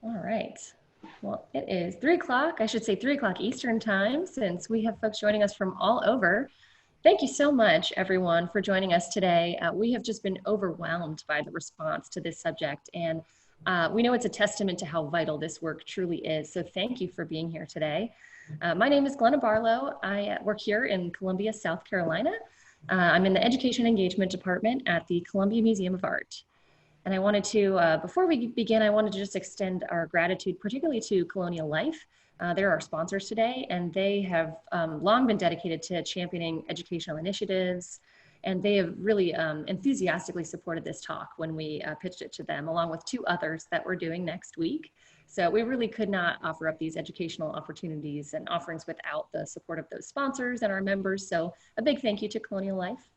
All right. Well, it is 3 o'clock. I should say 3 o'clock Eastern time, since we have folks joining us from all over. Thank you so much, everyone, for joining us today. We have just been overwhelmed by the response to this subject, and we know it's a testament to how vital this work truly is. So thank you for being here today. My name is Glenna Barlow. I work here in Columbia, South Carolina. I'm in the Education Engagement Department at the Columbia Museum of Art. And I wanted to, before we begin, I wanted to just extend our gratitude, particularly to Colonial Life. They're our sponsors today, and they have long been dedicated to championing educational initiatives. And they have really enthusiastically supported this talk when we pitched it to them, along with 2 others that we're doing next week. So we really could not offer up these educational opportunities and offerings without the support of those sponsors and our members. So a big thank you to Colonial Life.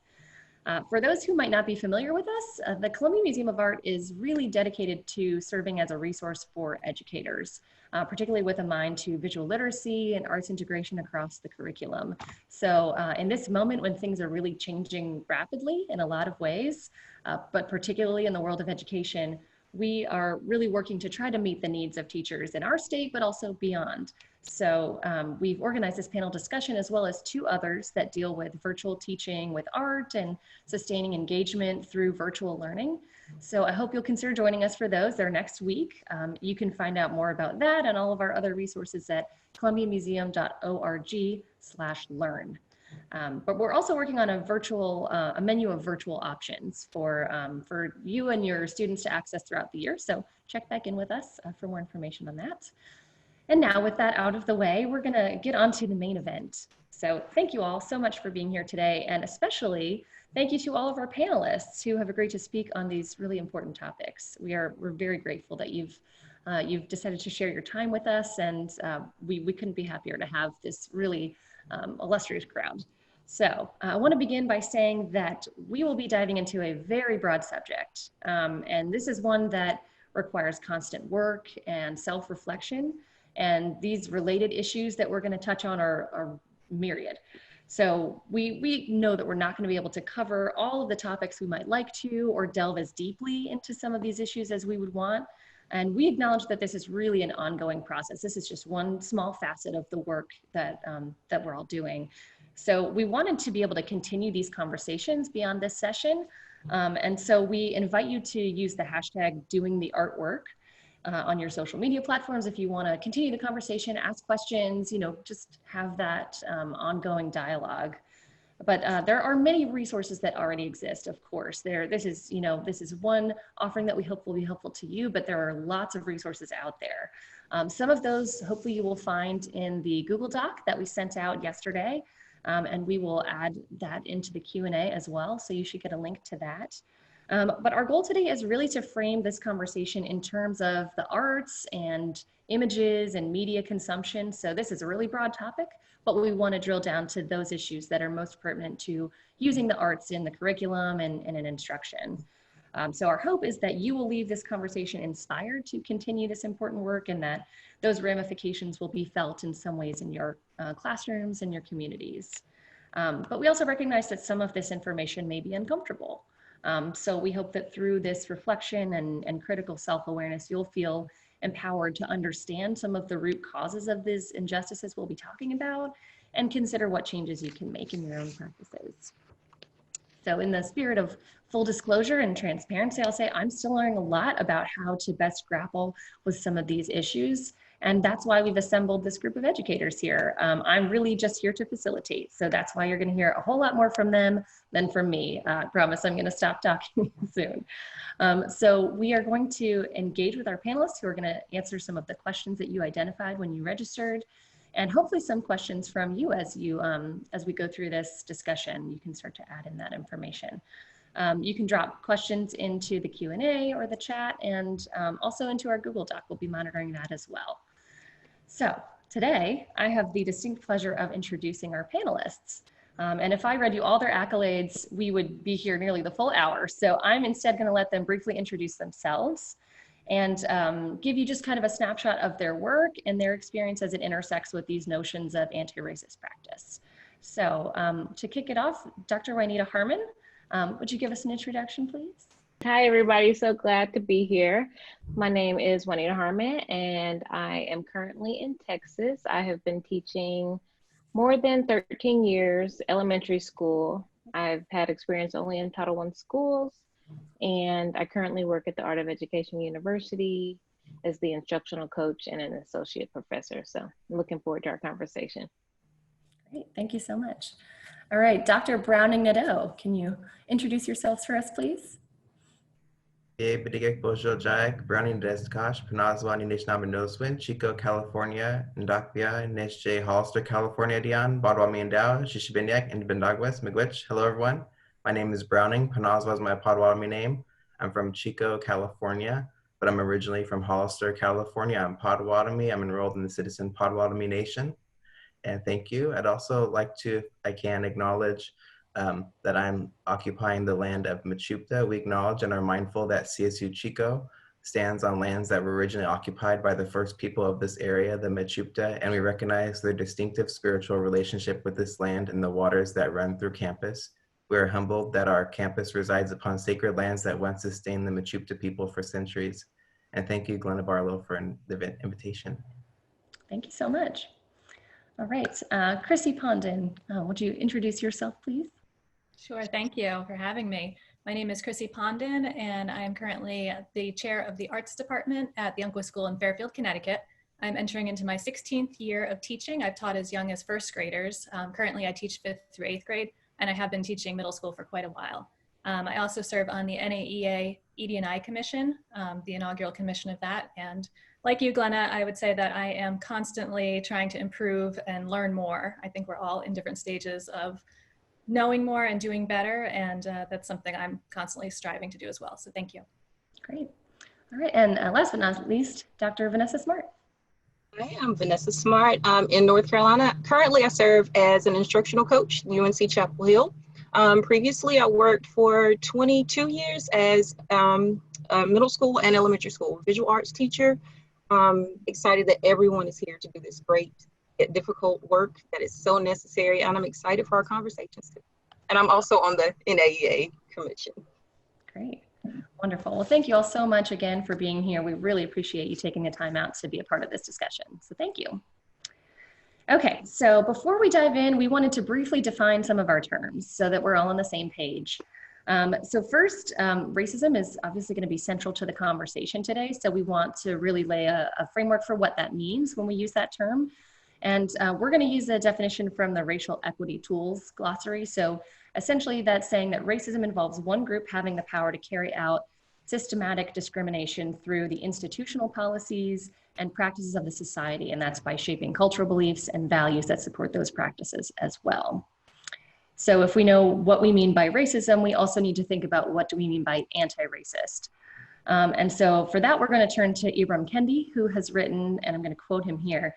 For those who might not be familiar with us, the Columbia Museum of Art is really dedicated to serving as a resource for educators, particularly with a mind to visual literacy and arts integration across the curriculum. So in this moment when things are really changing rapidly in a lot of ways, but particularly in the world of education, we are really working to try to meet the needs of teachers in our state, but also beyond. So we've organized this panel discussion as well as 2 others that deal with virtual teaching with art and sustaining engagement through virtual learning. So I hope you'll consider joining us for those. They're next week. You can find out more about that and all of our other resources at columbiamuseum.org/learn. But we're also working on a menu of virtual options for you and your students to access throughout the year. So check back in with us for more information on that. And now with that out of the way, we're gonna get on to the main event. So thank you all so much for being here today, and especially thank you to all of our panelists who have agreed to speak on these really important topics. We're very grateful that you've decided to share your time with us, and we couldn't be happier to have this really illustrious crowd. So I want to begin by saying that we will be diving into a very broad subject, and this is one that requires constant work and self-reflection. And these related issues that we're going to touch on are myriad. So we know that we're not going to be able to cover all of the topics we might like to, or delve as deeply into some of these issues as we would want. And we acknowledge that this is really an ongoing process. This is just one small facet of the work that we're all doing. So we wanted to be able to continue these conversations beyond this session. And so we invite you to use the hashtag #DoingTheArtwork on your social media platforms if you want to continue the conversation, ask questions, just have that ongoing dialogue. But there are many resources that already exist, of course. This is one offering that we hope will be helpful to you, but there are lots of resources out there. Some of those hopefully you will find in the Google Doc that we sent out yesterday, and we will add that into the Q&A as well, so you should get a link to that. But our goal today is really to frame this conversation in terms of the arts and images and media consumption. So this is a really broad topic, but we want to drill down to those issues that are most pertinent to using the arts in the curriculum and in instruction. So our hope is that you will leave this conversation inspired to continue this important work, and that those ramifications will be felt in some ways in your classrooms and your communities. But we also recognize that some of this information may be uncomfortable. So we hope that through this reflection and critical self-awareness, you'll feel empowered to understand some of the root causes of these injustices we'll be talking about, and consider what changes you can make in your own practices. So in the spirit of full disclosure and transparency, I'll say I'm still learning a lot about how to best grapple with some of these issues. And that's why we've assembled this group of educators here. I'm really just here to facilitate. So that's why you're gonna hear a whole lot more from them than from me. I promise I'm gonna stop talking soon. So we are going to engage with our panelists who are gonna answer some of the questions that you identified when you registered, and hopefully some questions from you as we go through this discussion. You can start to add in that information. You can drop questions into the Q&A or the chat, and also into our Google Doc. We'll be monitoring that as well. So today I have the distinct pleasure of introducing our panelists. And if I read you all their accolades, we would be here nearly the full hour. So I'm instead going to let them briefly introduce themselves and give you just kind of a snapshot of their work and their experience as it intersects with these notions of anti-racist practice. So to kick it off, Dr. Juanita Harmon, would you give us an introduction, please? Hi, everybody. So glad to be here. My name is Juanita Harmon, and I am currently in Texas. I have been teaching more than 13 years elementary school. I've had experience only in Title I schools, and I currently work at the Art of Education University as the instructional coach and an associate professor. So I'm looking forward to our conversation. Great, thank you so much. All right, Dr. Browning Nadeau, can you introduce yourselves for us, please? Browning Nadeau, Panazwani Nishnamanoswin, Chico, California, Ndakbia, Nisje, Hollister, California, Dion, Badwami and Dow, Shishibinyak, and Bendagwes, Miigwech. Hello, everyone. My name is Browning. Panazwa is my Potawatomi name. I'm from Chico, California, but I'm originally from Hollister, California. I'm Potawatomi. I'm enrolled in the Citizen Potawatomi Nation. And thank you. I'd also like to, if I can, acknowledge that I'm occupying the land of Mechoopda. We acknowledge and are mindful that CSU Chico stands on lands that were originally occupied by the first people of this area, the Mechoopda, and we recognize their distinctive spiritual relationship with this land and the waters that run through campus. We are humbled that our campus resides upon sacred lands that once sustained the Mechoopda people for centuries. And thank you, Glenna Barlow, for the invitation. Thank you so much. All right, Chrissy Ponden, would you introduce yourself, please? Sure, thank you for having me. My name is Chrissy Ponden, and I am currently the chair of the arts department at the Umpqua School in Fairfield, Connecticut. I'm entering into my 16th year of teaching. I've taught as young as first graders. Currently, I teach 5th through 8th grade, and I have been teaching middle school for quite a while. I also serve on the NAEA ED&I Commission, the inaugural commission of that. And like you, Glenna, I would say that I am constantly trying to improve and learn more. I think we're all in different stages of knowing more and doing better, and that's something I'm constantly striving to do as well. So thank you. Great. All right, and last but not least, Dr. Vanessa Smart. Hi, I'm Vanessa Smart. I'm in North Carolina. Currently, I serve as an instructional coach at UNC Chapel Hill. Previously, I worked for 22 years as a middle school and elementary school visual arts teacher. Excited that everyone is here to do this great yet difficult work that is so necessary, and I'm excited for our conversations. And I'm also on the NAEA Commission. Great. Wonderful. Well, thank you all so much again for being here. We really appreciate you taking the time out to be a part of this discussion. So thank you. Okay, so before we dive in, we wanted to briefly define some of our terms so that we're all on the same page. So first, racism is obviously going to be central to the conversation today. So we want to really lay a framework for what that means when we use that term. And we're going to use a definition from the Racial Equity Tools glossary. So essentially that's saying that racism involves one group having the power to carry out systematic discrimination through the institutional policies and practices of the society. And that's by shaping cultural beliefs and values that support those practices as well. So if we know what we mean by racism, we also need to think about what do we mean by anti-racist. And so for that, we're going to turn to Ibram Kendi, who has written, and I'm going to quote him here,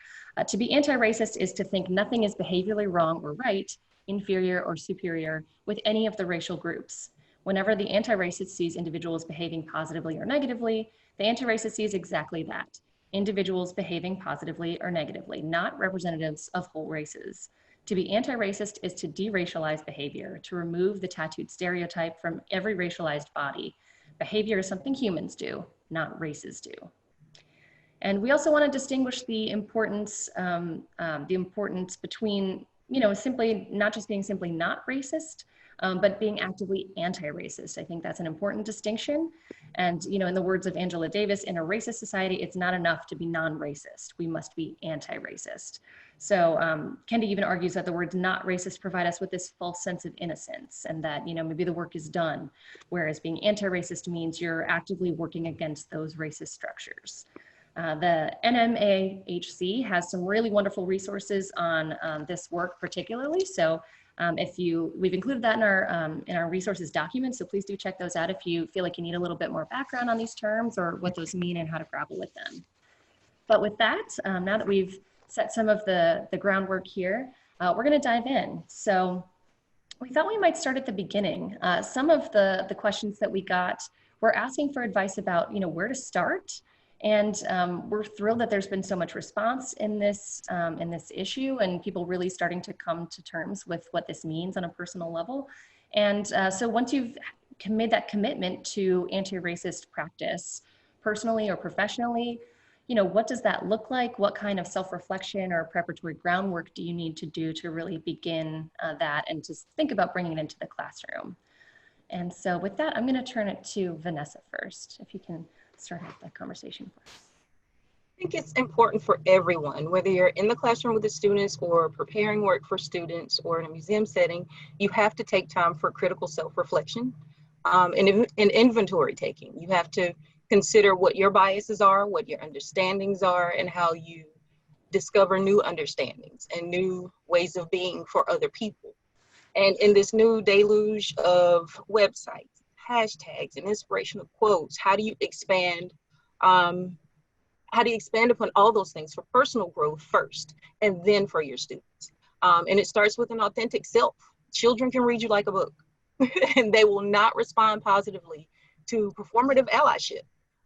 to be anti-racist is to think nothing is behaviorally wrong or right, inferior or superior with any of the racial groups. Whenever the anti-racist sees individuals behaving positively or negatively, the anti-racist sees exactly that, individuals behaving positively or negatively, not representatives of whole races. To be anti-racist is to de-racialize behavior, to remove the tattooed stereotype from every racialized body. Behavior is something humans do, not races do. And we also want to distinguish the importance between, simply not just being simply not racist, but being actively anti-racist. I think that's an important distinction. And, in the words of Angela Davis, in a racist society, it's not enough to be non-racist. We must be anti-racist. So Kendi even argues that the words not racist provide us with this false sense of innocence and that, maybe the work is done, whereas being anti-racist means you're actively working against those racist structures. The NMAHC has some really wonderful resources on this work particularly. So we've included that in our resources document, so please do check those out if you feel like you need a little bit more background on these terms or what those mean and how to grapple with them. But with that, now that we've set some of the groundwork here, we're going to dive in. So we thought we might start at the beginning. Some of the questions that we got were asking for advice about where to start. And we're thrilled that there's been so much response in this issue and people really starting to come to terms with what this means on a personal level. And so once you've made that commitment to anti-racist practice personally or professionally, what does that look like? What kind of self-reflection or preparatory groundwork do you need to do to really begin that and to think about bringing it into the classroom? And so with that, I'm going to turn it to Vanessa first, if you can start off that conversation for us. I think it's important for everyone, whether you're in the classroom with the students or preparing work for students or in a museum setting, you have to take time for critical self-reflection and inventory taking. You have to consider what your biases are, what your understandings are, and how you discover new understandings and new ways of being for other people. And in this new deluge of websites, hashtags, and inspirational quotes, how do you expand upon all those things for personal growth first, and then for your students? And it starts with an authentic self. Children can read you like a book, and they will not respond positively to performative allyship.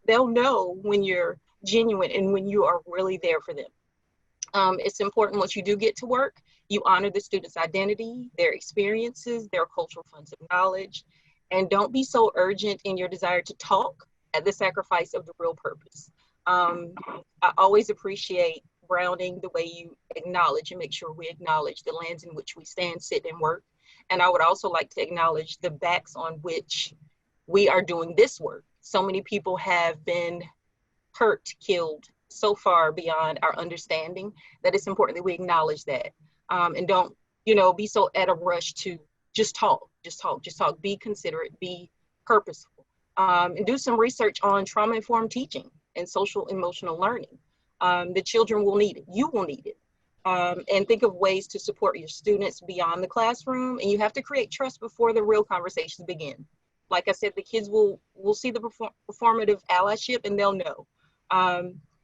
They'll know when you're genuine and when you are really there for them. It's important once you do get to work, you honor the student's identity, their experiences, their cultural funds of knowledge, and don't be so urgent in your desire to talk at the sacrifice of the real purpose. I always appreciate, Browning, the way you acknowledge and make sure we acknowledge the lands in which we stand, sit, and work. And I would also like to acknowledge the backs on which we are doing this work. So many people have been hurt, killed, so far beyond our understanding that it's important that we acknowledge that, and don't, be so at a rush to just talk, be considerate, be purposeful, and do some research on trauma-informed teaching and social emotional learning. The children will need it, you will need it, and think of ways to support your students beyond the classroom. And you have to create trust before the real conversations begin. Like I said, the kids will see the performative allyship and they'll know.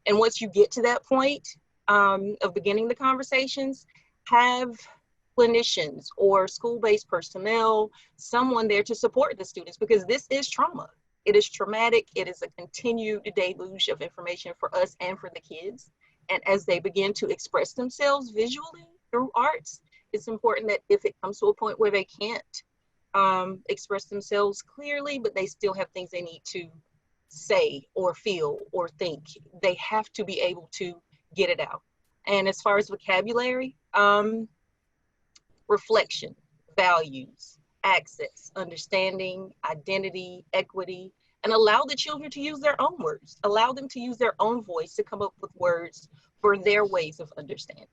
And once you get to that point of beginning the conversations, have clinicians or school-based personnel, someone there to support the students, because this is trauma. It is traumatic. It is a continued deluge of information for us and for the kids. And as they begin to express themselves visually through arts, it's important that if it comes to a point where they can't express themselves clearly, but they still have things they need to say or feel or think, they have to be able to get it out. And as far as vocabulary, reflection, values, access, understanding, identity, equity, and allow the children to use their own words. Allow them to use their own voice to come up with words for their ways of understanding.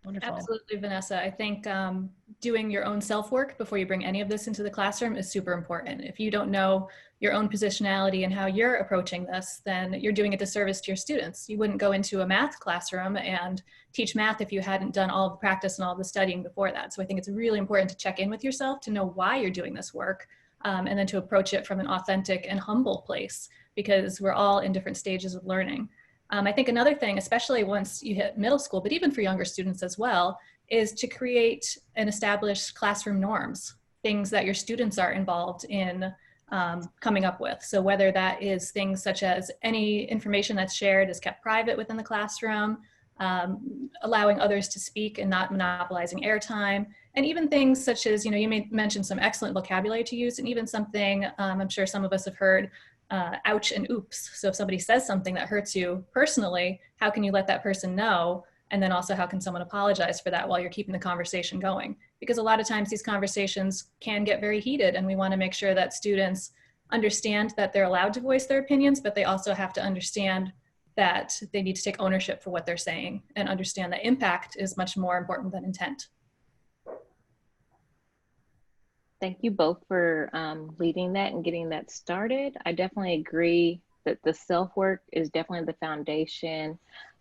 Wonderful. Absolutely, Vanessa. I think doing your own self-work before you bring any of this into the classroom is super important. If you don't know your own positionality and how you're approaching this, then you're doing a disservice to your students. You wouldn't go into a math classroom and teach math if you hadn't done all the practice and all the studying before that. So I think it's really important to check in with yourself to know why you're doing this work, and then to approach it from an authentic and humble place, because we're all in different stages of learning. I think another thing, especially once you hit middle school, but even for younger students as well, is to create and establish classroom norms, things that your students are involved in coming up with. So whether that is things such as any information that's shared is kept private within the classroom, allowing others to speak and not monopolizing airtime, and even things such as, you may mention some excellent vocabulary to use, and even something I'm sure some of us have heard, ouch and oops. So if somebody says something that hurts you personally, how can you let that person know? And then also, how can someone apologize for that while you're keeping the conversation going? Because a lot of times these conversations can get very heated, and we want to make sure that students understand that they're allowed to voice their opinions, but they also have to understand that they need to take ownership for what they're saying and understand that impact is much more important than intent. Thank you both for leading that and getting that started. I definitely agree that the self-work is definitely the foundation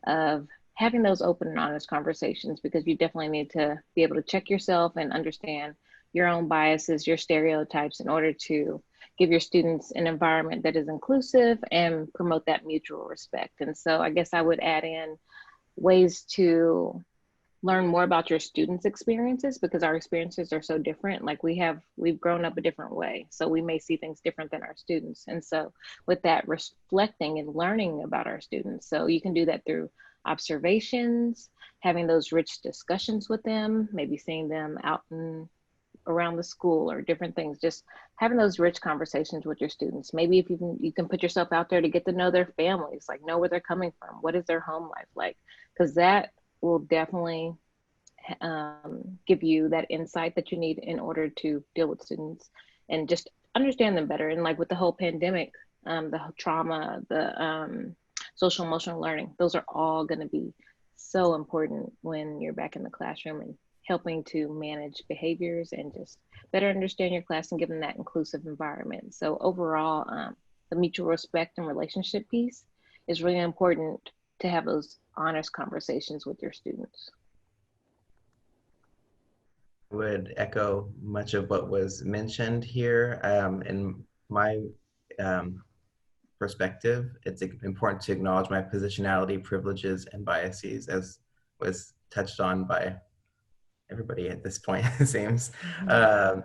of having those open and honest conversations, because you definitely need to be able to check yourself and understand your own biases, your stereotypes, in order to give your students an environment that is inclusive and promote that mutual respect. And so I guess I would add in ways to learn more about your students' experiences, because our experiences are so different. Like we've grown up a different way. So we may see things different than our students. And so with that, reflecting and learning about our students. So you can do that through observations, having those rich discussions with them, maybe seeing them out in around the school or different things, just having those rich conversations with your students. Maybe if you can put yourself out there to get to know their families, like know where they're coming from, what is their home life like, because that will definitely give you that insight that you need in order to deal with students and just understand them better. And like with the whole pandemic, the trauma, the social emotional learning, those are all going to be so important when you're back in the classroom and helping to manage behaviors and just better understand your class and give them that inclusive environment. So overall, the mutual respect and relationship piece is really important to have those honest conversations with your students. Would echo much of what was mentioned here. In my perspective, it's important to acknowledge my positionality, privileges, and biases, as was touched on by everybody at this point, it seems. And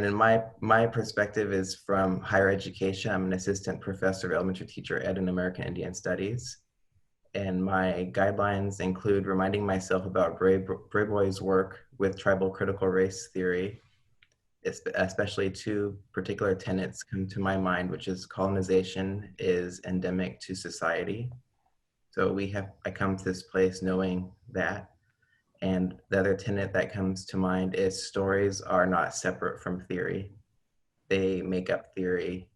in my perspective is from higher education. I'm an assistant professor of elementary teacher ed and American Indian Studies. And my guidelines include reminding myself about Brayboy's work with tribal critical race theory, especially two particular tenets come to my mind, which is colonization is endemic to society. So I come to this place knowing that. And the other tenet that comes to mind is stories are not separate from theory. They make up theory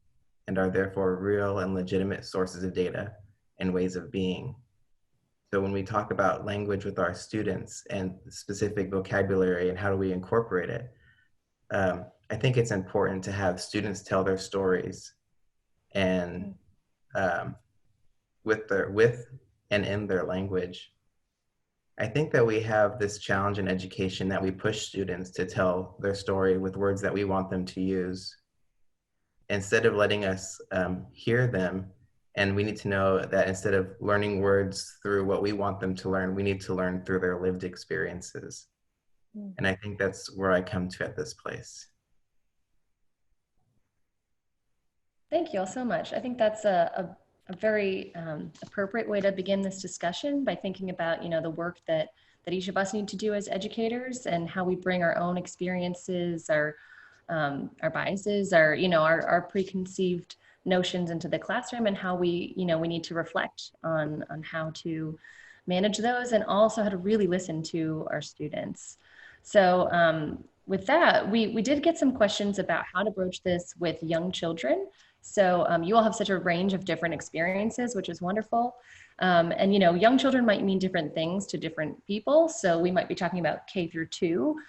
and are therefore real and legitimate sources of data and ways of being. So when we talk about language with our students and specific vocabulary and how do we incorporate it, I think it's important to have students tell their stories and with and in their language. I think that we have this challenge in education that we push students to tell their story with words that we want them to use instead of letting us hear them. And we need to know that instead of learning words through what we want them to learn, we need to learn through their lived experiences. And I think that's where I come to at this place. Thank you all so much. I think that's a very appropriate way to begin this discussion by thinking about, the work that each of us need to do as educators and how we bring our own experiences, our biases, our preconceived notions into the classroom, and how we need to reflect on how to manage those and also how to really listen to our students. So with that, we did get some questions about how to broach this with young children. So you all have such a range of different experiences, which is wonderful. And young children might mean different things to different people. So we might be talking about K through 2.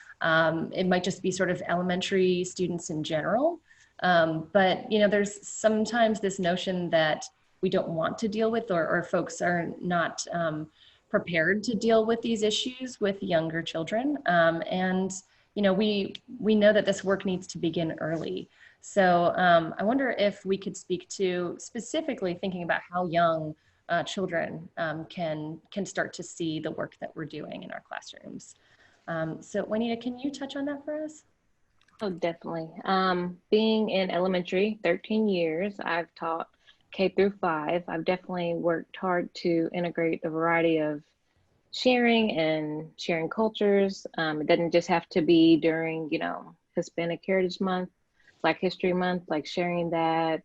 It might just be sort of elementary students in general. But there's sometimes this notion that we don't want to deal with, or folks are not prepared to deal with these issues with younger children. And we know that this work needs to begin early. So I wonder if we could speak to specifically thinking about how young children can start to see the work that we're doing in our classrooms. So Juanita, can you touch on that for us? Oh, definitely. Being in elementary, 13 years, I've taught K through 5. I've definitely worked hard to integrate a variety of sharing cultures. It doesn't just have to be during, Hispanic Heritage Month, Black History Month, like sharing that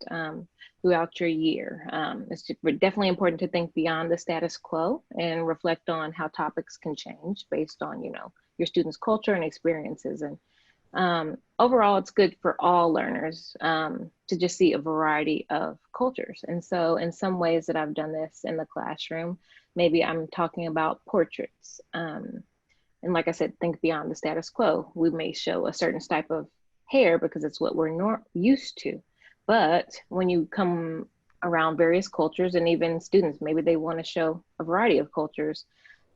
throughout your year. It's definitely important to think beyond the status quo and reflect on how topics can change based on, your students' culture and experiences. And overall, it's good for all learners to just see a variety of cultures. And so in some ways that I've done this in the classroom, maybe I'm talking about portraits. And like I said, think beyond the status quo. We may show a certain type of hair because it's what we're used to. But when you come around various cultures and even students, maybe they want to show a variety of cultures,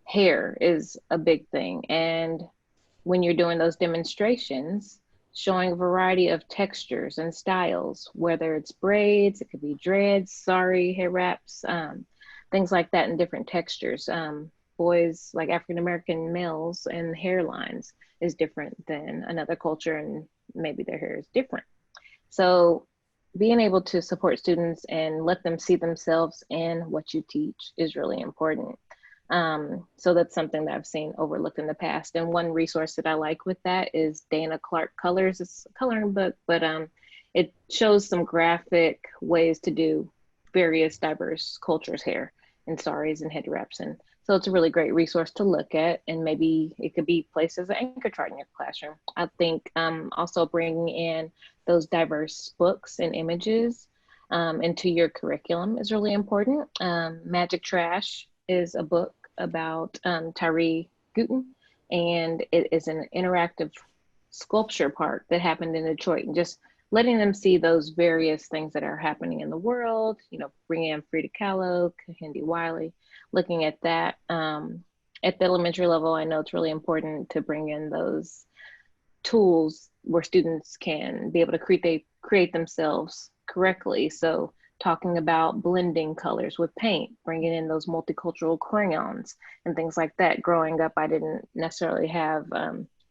hair is a big thing. And when you're doing those demonstrations, showing a variety of textures and styles, whether it's braids, it could be dreads, sari, hair wraps, things like that in different textures. Boys, like African-American males and hairlines is different than another culture, and maybe their hair is different. So being able to support students and let them see themselves in what you teach is really important. So that's something that I've seen overlooked in the past. And one resource that I like with that is Dana Clark Colors. It's a coloring book, but it shows some graphic ways to do various diverse cultures' hair and saris and head wraps. And so it's a really great resource to look at, and maybe it could be placed as an anchor chart in your classroom. I think also bringing in those diverse books and images into your curriculum is really important. Magic Trash is a book about Tyree Gooten, and it is an interactive sculpture park that happened in Detroit, and just letting them see those various things that are happening in the world, bringing in Frida Kahlo, Kahindi Wiley, looking at that. At the elementary level, I know it's really important to bring in those tools where students can be able to create themselves correctly. So talking about blending colors with paint, bringing in those multicultural crayons and things like that. Growing up, I didn't necessarily have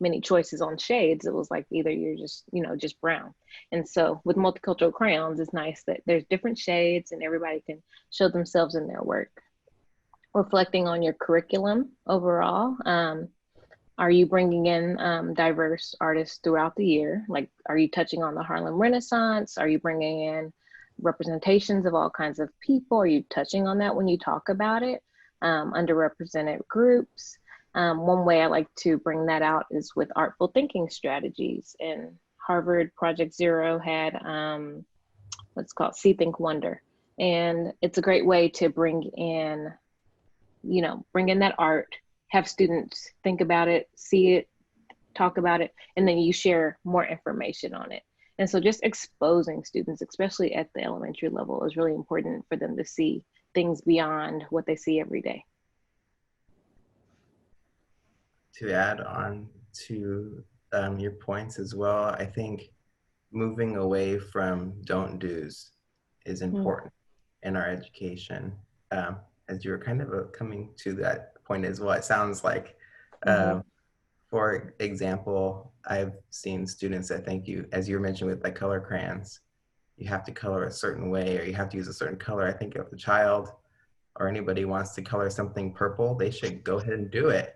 many choices on shades. It was like either you're just brown. And so with multicultural crayons, it's nice that there's different shades and everybody can show themselves in their work. Reflecting on your curriculum overall, are you bringing in diverse artists throughout the year? Like, are you touching on the Harlem Renaissance? Are you bringing in representations of all kinds of people? Are you touching on that when you talk about it? Underrepresented groups. One way I like to bring that out is with artful thinking strategies. And Harvard Project Zero had what's called See, Think, Wonder. And it's a great way to bring in that art, have students think about it, see it, talk about it, and then you share more information on it. And so just exposing students, especially at the elementary level, is really important for them to see things beyond what they see every day. To add on to your points as well, I think moving away from don't do's is important in our education. As you're kind of coming to that point as well, it sounds like, for example, I've seen students that think as you mentioned with like color crayons, you have to color a certain way or you have to use a certain color. I think if a child or anybody wants to color something purple, they should go ahead and do it.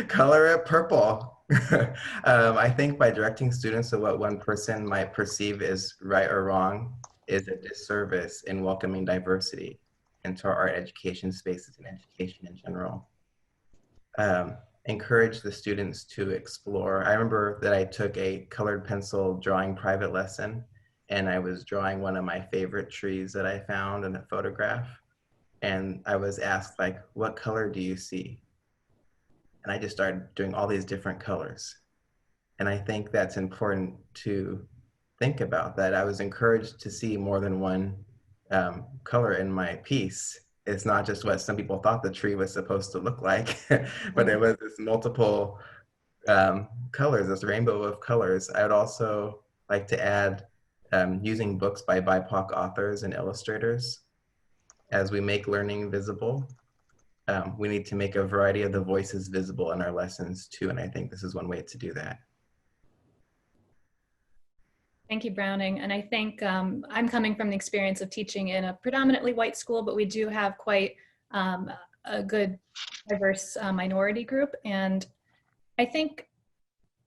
Color it purple. I think by directing students to what one person might perceive as right or wrong is a disservice in welcoming diversity into our art education spaces and education in general. Encourage the students to explore. I remember that I took a colored pencil drawing private lesson, and I was drawing one of my favorite trees that I found in a photograph. And I was asked, like, what color do you see? And I just started doing all these different colors. And I think that's important to think about, that I was encouraged to see more than one color in my piece. It's not just what some people thought the tree was supposed to look like, but it was this multiple colors, this rainbow of colors. I would also like to add using books by BIPOC authors and illustrators. As we make learning visible, we need to make a variety of the voices visible in our lessons too, and I think this is one way to do that. Thank you, Browning. And I think I'm coming from the experience of teaching in a predominantly white school, but we do have quite a good diverse minority group. And I think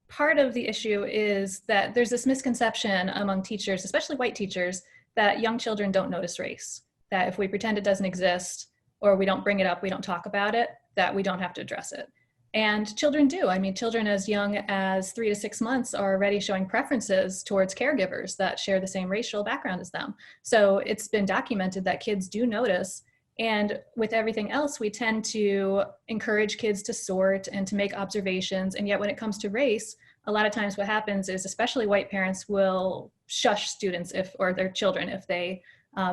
part of the issue is that there's this misconception among teachers, especially white teachers, that young children don't notice race, that if we pretend it doesn't exist or we don't bring it up, we don't talk about it, that we don't have to address it. And children do. I mean, children as young as 3 to 6 months are already showing preferences towards caregivers that share the same racial background as them. So it's been documented that kids do notice. And with everything else, we tend to encourage kids to sort and to make observations. And yet when it comes to race, a lot of times what happens is especially white parents will shush students or their children if they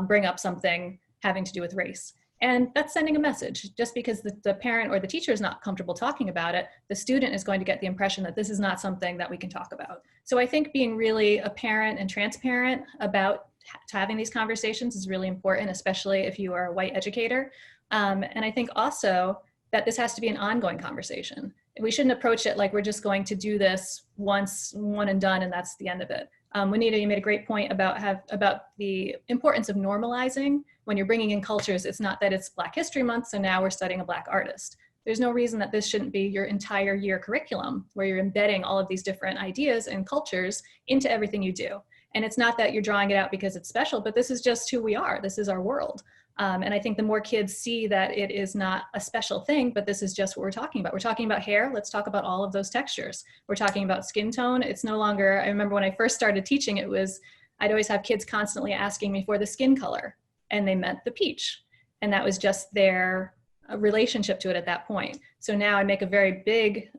bring up something having to do with race. And that's sending a message. Just because the parent or the teacher is not comfortable talking about it, the student is going to get the impression that this is not something that we can talk about. So I think being really apparent and transparent about having these conversations is really important, especially if you are a white educator. And I think also that this has to be an ongoing conversation. We shouldn't approach it like we're just going to do this once, one and done, and that's the end of it. Juanita, you made a great point about the importance of normalizing. When you're bringing in cultures, it's not that it's Black History Month, so now we're studying a Black artist. There's no reason that this shouldn't be your entire year curriculum, where you're embedding all of these different ideas and cultures into everything you do. And it's not that you're drawing it out because it's special, but this is just who we are. This is our world. And I think the more kids see that it is not a special thing, but this is just what we're talking about. We're talking about hair. Let's talk about all of those textures. We're talking about skin tone. It's no longer, I remember when I first started teaching, I'd always have kids constantly asking me for the skin color, and they meant the peach. And that was just their relationship to it at that point. So now I make a very big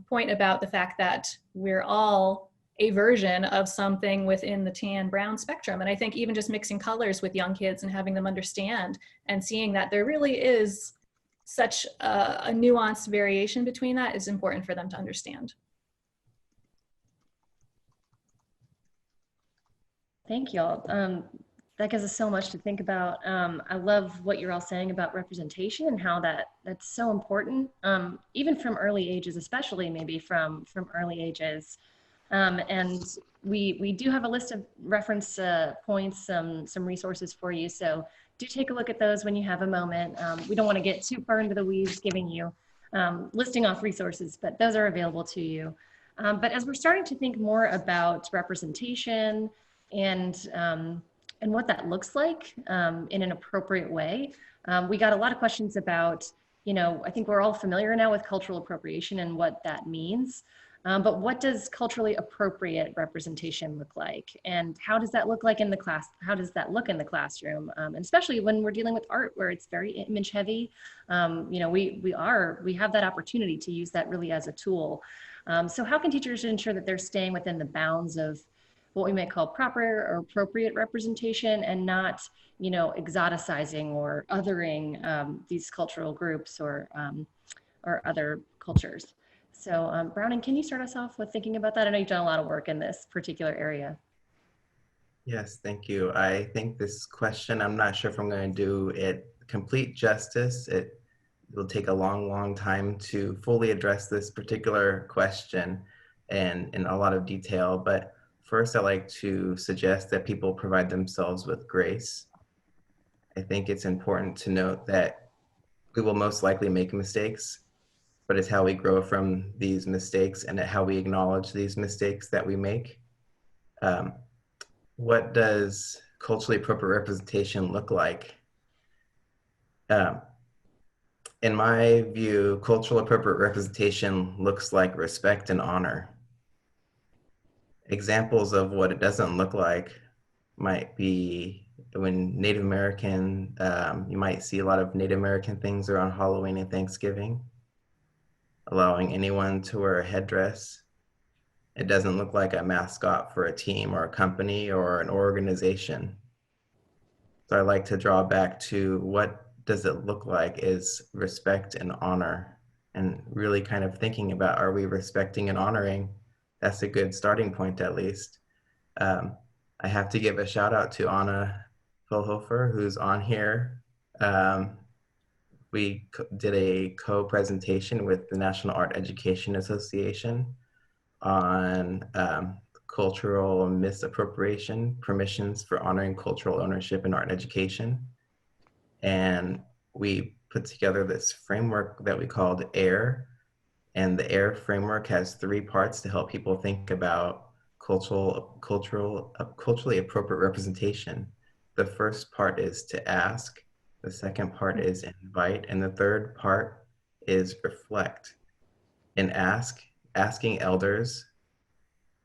point about the fact that we're all a version of something within the tan brown spectrum. And I think even just mixing colors with young kids and having them understand and seeing that there really is such a nuanced variation between that is important for them to understand. Thank you all. That gives us so much to think about. I love what you're all saying about representation and how that's so important, even from early ages, especially maybe from early ages. And we do have a list of reference points, some resources for you. So do take a look at those when you have a moment. We don't want to get too far into the weeds giving you, listing off resources, but those are available to you. But as we're starting to think more about representation and what that looks like in an appropriate way, we got a lot of questions about, I think we're all familiar now with cultural appropriation and what that means. But what does culturally appropriate representation look like? And how does that look like in the class? How does that look in the classroom? And especially when we're dealing with art where it's very image heavy, we have that opportunity to use that really as a tool. So how can teachers ensure that they're staying within the bounds of what we might call proper or appropriate representation and not, exoticizing or othering these cultural groups or other cultures? So Browning, can you start us off with thinking about that? I know you've done a lot of work in this particular area. Yes, thank you. I think this question, I'm not sure if I'm going to do it complete justice. It will take a long time to fully address this particular question and in a lot of detail. But first, I'd like to suggest that people provide themselves with grace. I think it's important to note that we will most likely make mistakes, but it's how we grow from these mistakes and how we acknowledge these mistakes that we make. What does culturally appropriate representation look like? In my view, culturally appropriate representation looks like respect and honor. Examples of what it doesn't look like might be when Native American, you might see a lot of Native American things around Halloween and Thanksgiving, allowing anyone to wear a headdress. It doesn't look like a mascot for a team or a company or an organization. So I like to draw back to what does it look like is respect and honor, and really kind of thinking about, are we respecting and honoring? That's a good starting point, at least. I have to give a shout out to Anna Fulhofer, who's on here. We did a co-presentation with the National Art Education Association on cultural misappropriation, permissions for honoring cultural ownership in art education. And we put together this framework that we called AIR. And the AIR framework has 3 parts to help people think about culturally appropriate representation. The first part is to ask. The second part is invite, and the third part is reflect. And asking elders,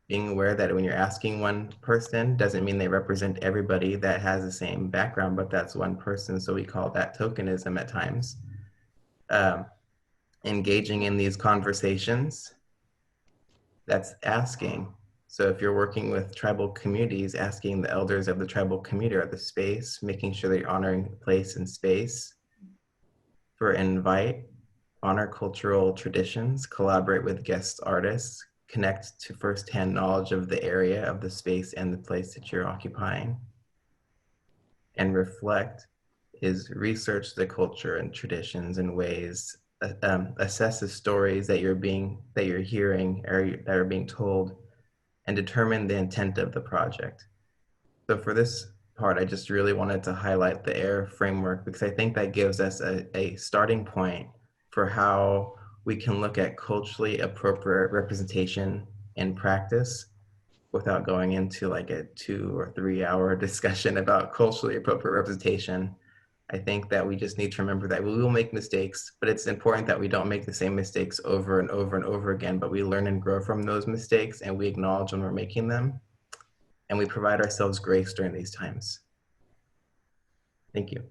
being aware that when you're asking one person doesn't mean they represent everybody that has the same background, but that's one person, so we call that tokenism at times. Engaging in these conversations, that's asking. So if you're working with tribal communities, asking the elders of the tribal community or the space, making sure that you're honoring place and space. For invite, honor cultural traditions, collaborate with guest artists, connect to firsthand knowledge of the area, of the space and the place that you're occupying. And reflect is research the culture and traditions in ways, assess the stories that you're hearing or that are being told and determine the intent of the project. So for this part, I just really wanted to highlight the AIR framework because I think that gives us a starting point for how we can look at culturally appropriate representation in practice without going into like a 2 or 3 hour discussion about culturally appropriate representation. I think that we just need to remember that we will make mistakes, but it's important that we don't make the same mistakes over and over and over again, but we learn and grow from those mistakes and we acknowledge when we're making them and we provide ourselves grace during these times. Thank you.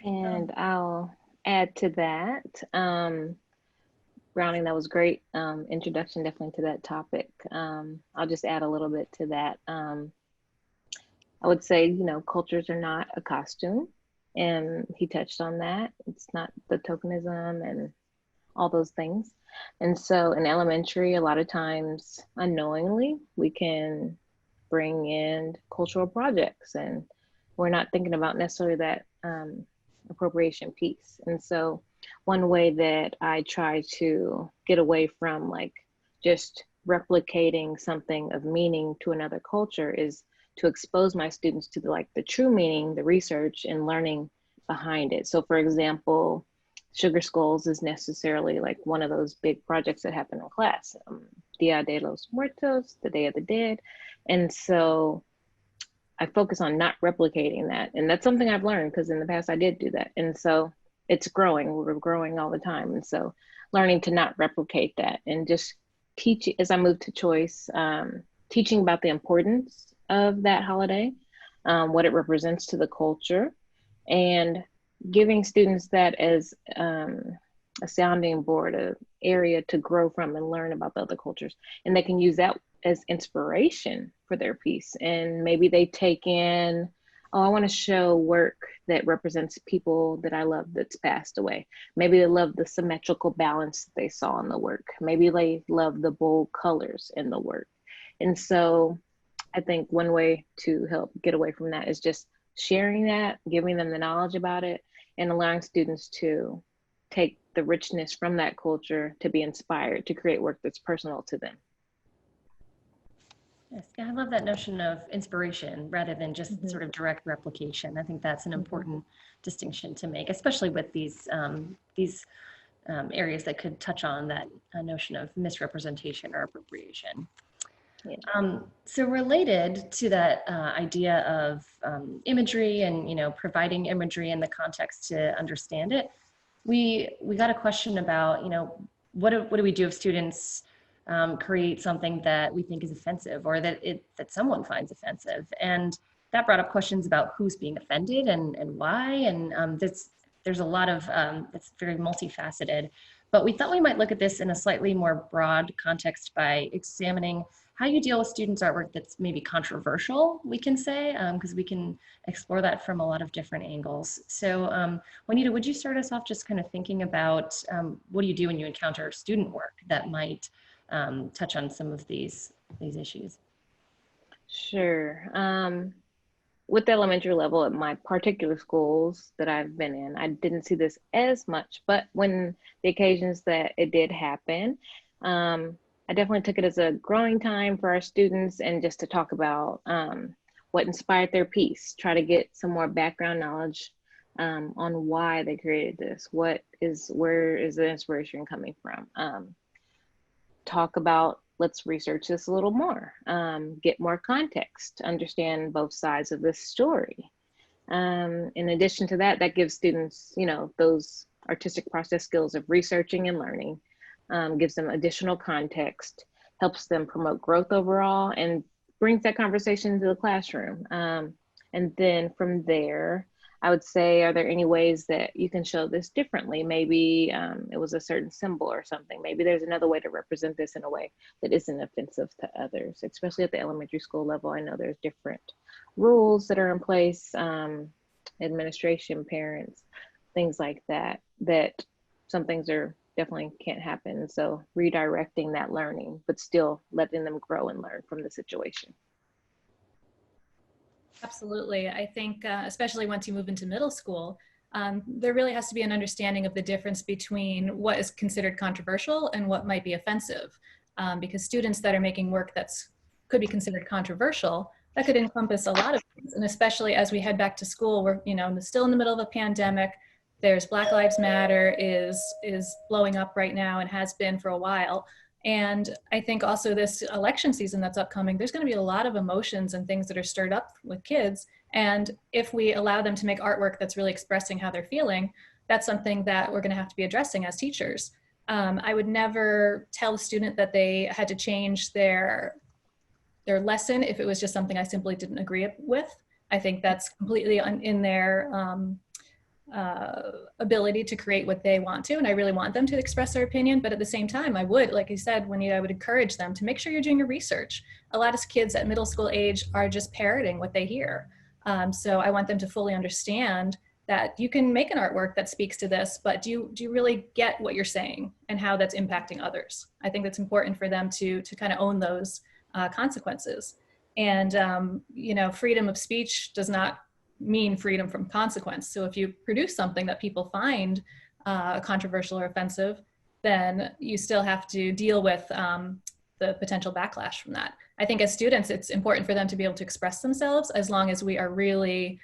And I'll add to that. Browning, that was great introduction definitely to that topic. I'll just add a little bit to that. I would say, you know, cultures are not a costume, and he touched on that. It's not the tokenism and all those things. And so in elementary, a lot of times unknowingly, we can bring in cultural projects and we're not thinking about necessarily that appropriation piece. And so one way that I try to get away from like just replicating something of meaning to another culture is to expose my students to the true meaning, the research and learning behind it. So for example, Sugar Skulls is necessarily like one of those big projects that happen in class. Dia de los Muertos, the Day of the Dead. And so I focus on not replicating that. And that's something I've learned because in the past I did do that. And so it's growing, we're growing all the time. And so learning to not replicate that and just teach, as I move to choice, teaching about the importance of that holiday, what it represents to the culture, and giving students that as a sounding board, an area to grow from and learn about the other cultures. And they can use that as inspiration for their piece. And maybe they take in, oh, I want to show work that represents people that I love that's passed away. Maybe they love the symmetrical balance that they saw in the work. Maybe they love the bold colors in the work. And so I think one way to help get away from that is just sharing that, giving them the knowledge about it, and allowing students to take the richness from that culture to be inspired to create work that's personal to them. Yes, yeah, I love that notion of inspiration rather than just sort of direct replication. I think that's an important distinction to make, especially with these areas that could touch on that notion of misrepresentation or appropriation. Yeah. So related to that idea of imagery and, you know, providing imagery in the context to understand it, we got a question about, you know, what do we do if students create something that we think is offensive or that someone finds offensive? And that brought up questions about who's being offended and why. And there's a lot of, it's very multifaceted, but we thought we might look at this in a slightly more broad context by examining how you deal with students' artwork that's maybe controversial, we can say, because we can explore that from a lot of different angles. So Juanita, would you start us off just kind of thinking about what do you do when you encounter student work that might touch on some of these issues? Sure. With the elementary level at my particular schools that I've been in, I didn't see this as much, but when the occasions that it did happen, I definitely took it as a growing time for our students and just to talk about what inspired their piece, try to get some more background knowledge on why they created this, where is the inspiration coming from. Talk about, let's research this a little more, get more context, understand both sides of this story. In addition to that, that gives students, you know, those artistic process skills of researching and learning, gives them additional context, helps them promote growth overall, and brings that conversation into the classroom. And then from there, I would say, are there any ways that you can show this differently? Maybe it was a certain symbol or something. Maybe there's another way to represent this in a way that isn't offensive to others, especially at the elementary school level. I know there's different rules that are in place, administration, parents, things like that, that some things are definitely can't happen. So redirecting that learning, but still letting them grow and learn from the situation. Absolutely. I think, especially once you move into middle school, there really has to be an understanding of the difference between what is considered controversial and what might be offensive. Because students that are making work that's could be considered controversial, that could encompass a lot of things. And especially as we head back to school, we're still in the middle of a pandemic. There's Black Lives Matter is blowing up right now and has been for a while. And I think also this election season that's upcoming, there's going to be a lot of emotions and things that are stirred up with kids. And if we allow them to make artwork that's really expressing how they're feeling, that's something that we're going to have to be addressing as teachers. I would never tell a student that they had to change their lesson if it was just something I simply didn't agree with. I think that's completely in their ability to create what they want to, and I really want them to express their opinion. But at the same time, I would, like you said, I would encourage them to make sure you're doing your research. A lot of kids at middle school age are just parroting what they hear. So I want them to fully understand that you can make an artwork that speaks to this, but do you really get what you're saying and how that's impacting others? I think that's important for them to kind of own those consequences. And freedom of speech does not mean freedom from consequence. So if you produce something that people find controversial or offensive, then you still have to deal with the potential backlash from that. I think as students, it's important for them to be able to express themselves, as long as we are really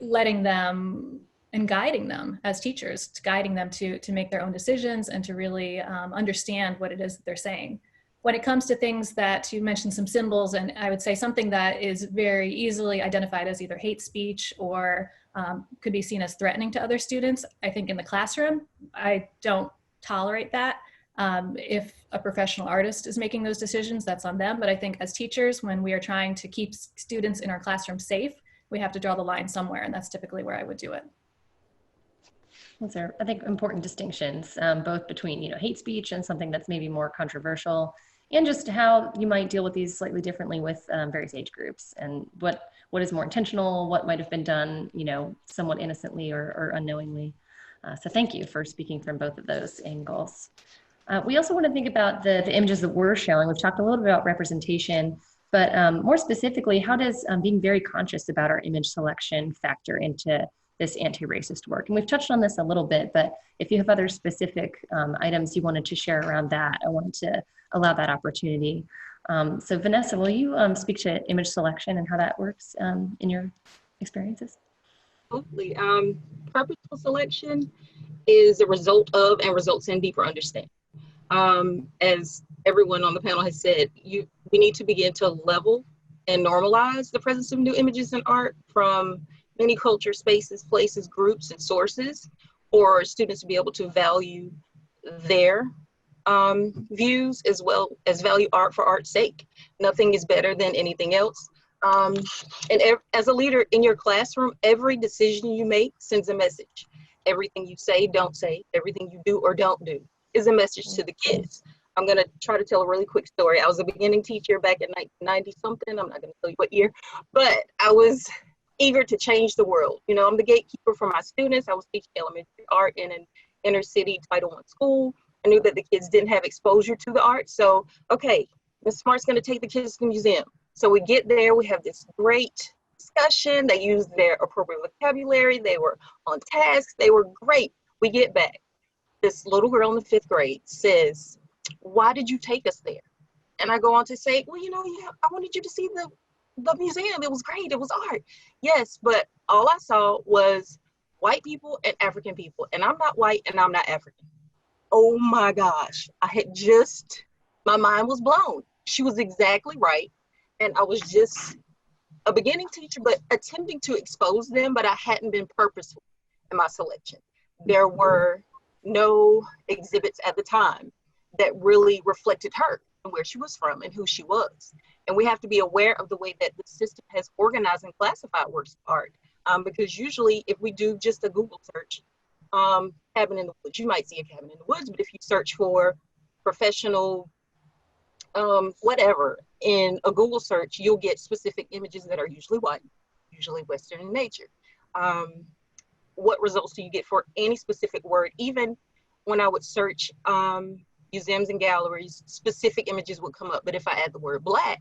letting them and guiding them as teachers, guiding them to make their own decisions and to really understand what it is that they're saying. When it comes to things that you mentioned, some symbols, and I would say something that is very easily identified as either hate speech or could be seen as threatening to other students, I think in the classroom, I don't tolerate that. If a professional artist is making those decisions, that's on them. But I think as teachers, when we are trying to keep students in our classroom safe, we have to draw the line somewhere, and that's typically where I would do it. Those are, I think, important distinctions, both between, hate speech and something that's maybe more controversial, and just how you might deal with these slightly differently with various age groups, and what is more intentional, what might have been done, somewhat innocently or unknowingly. So thank you for speaking from both of those angles. We also want to think about the images that we're showing. We've talked a little bit about representation, but more specifically, how does being very conscious about our image selection factor into this anti-racist work? And we've touched on this a little bit, but if you have other specific items you wanted to share around that, I wanted to allow that opportunity. So Vanessa, will you speak to image selection and how that works in your experiences? Absolutely. Purposeful selection is a result of and results in deeper understanding. As everyone on the panel has said, we need to begin to level and normalize the presence of new images in art from many cultures, spaces, places, groups, and sources, for students to be able to value their views as well as value art for art's sake. Nothing is better than anything else. And as a leader in your classroom, every decision you make sends a message. Everything you say, don't say, everything you do or don't do is a message to the kids. I'm going to try to tell a really quick story. I was a beginning teacher back in 1990 something. I'm not going to tell you what year, but I was eager to change the world. I'm the gatekeeper for my students. I was teaching elementary art in an inner city Title I school. I knew that the kids didn't have exposure to the art. So, okay, Ms. Smart's going to take the kids to the museum. So we get there, we have this great discussion. They used their appropriate vocabulary. They were on task. They were great. We get back. This little girl in the 5th grade says, "Why did you take us there?" And I go on to say, "Well, I wanted you to see the museum. It was great. It was art." Yes, but all I saw was white people and African people. And I'm not white and I'm not African. Oh my gosh. My mind was blown. She was exactly right. And I was just a beginning teacher, but attempting to expose them, but I hadn't been purposeful in my selection. There were no exhibits at the time that really reflected her and where she was from and who she was. And we have to be aware of the way that the system has organized and classified works of art. Because usually if we do just a Google search, cabin in the woods, you might see a cabin in the woods, but if you search for professional, whatever, in a Google search, you'll get specific images that are usually white, usually Western in nature. What results do you get for any specific word? Even when I would search museums and galleries, specific images would come up. But if I add the word Black,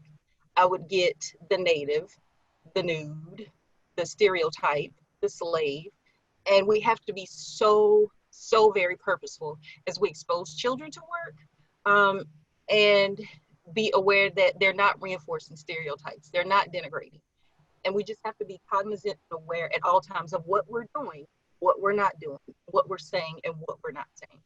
I would get the native, the nude, the stereotype, the slave. And we have to be so very purposeful as we expose children to work, and be aware that they're not reinforcing stereotypes, they're not denigrating. And we just have to be cognizant and aware at all times of what we're doing, what we're not doing, what we're saying, and what we're not saying.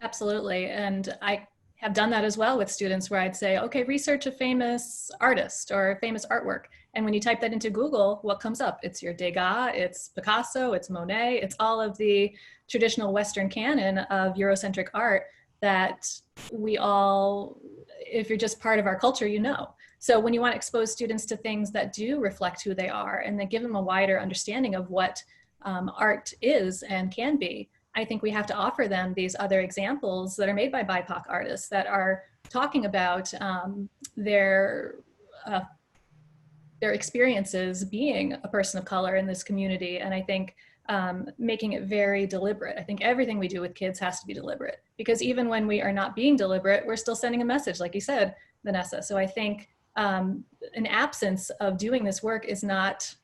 Absolutely. And I have done that as well with students where I'd say, okay, research a famous artist or famous artwork. And when you type that into Google, what comes up? It's your Degas, it's Picasso, it's Monet, it's all of the traditional Western canon of Eurocentric art that we all, if you're just part of our culture, you know. So when you want to expose students to things that do reflect who they are and then give them a wider understanding of what art is and can be, I think we have to offer them these other examples that are made by BIPOC artists that are talking about their experiences being a person of color in this community. And I think making it very deliberate. I think everything we do with kids has to be deliberate, because even when we are not being deliberate, we're still sending a message, like you said, Vanessa. So I think an absence of doing this work is not,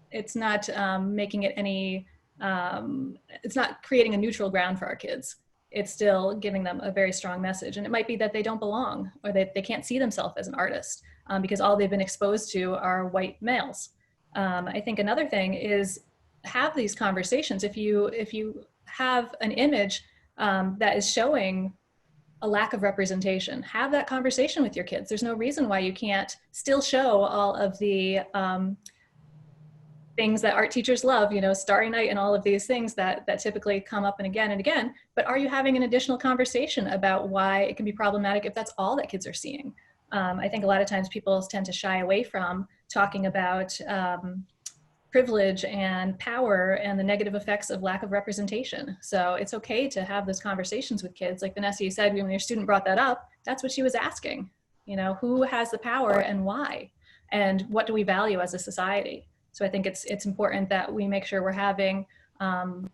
it's not making it any, it's not creating a neutral ground for our kids. It's still giving them a very strong message. And it might be that they don't belong, or that they can't see themselves as an artist because all they've been exposed to are white males. I think another thing is have these conversations. If you have an image that is showing a lack of representation, have that conversation with your kids. There's no reason why you can't still show all of the things that art teachers love, you know, Starry Night and all of these things that typically come up and again, but are you having an additional conversation about why it can be problematic if that's all that kids are seeing? I think a lot of times people tend to shy away from talking about privilege and power and the negative effects of lack of representation. So it's okay to have those conversations with kids. Like Vanessa, you said, when your student brought that up, that's what she was asking. You know, who has the power and why? And what do we value as a society? So I think it's important that we make sure we're having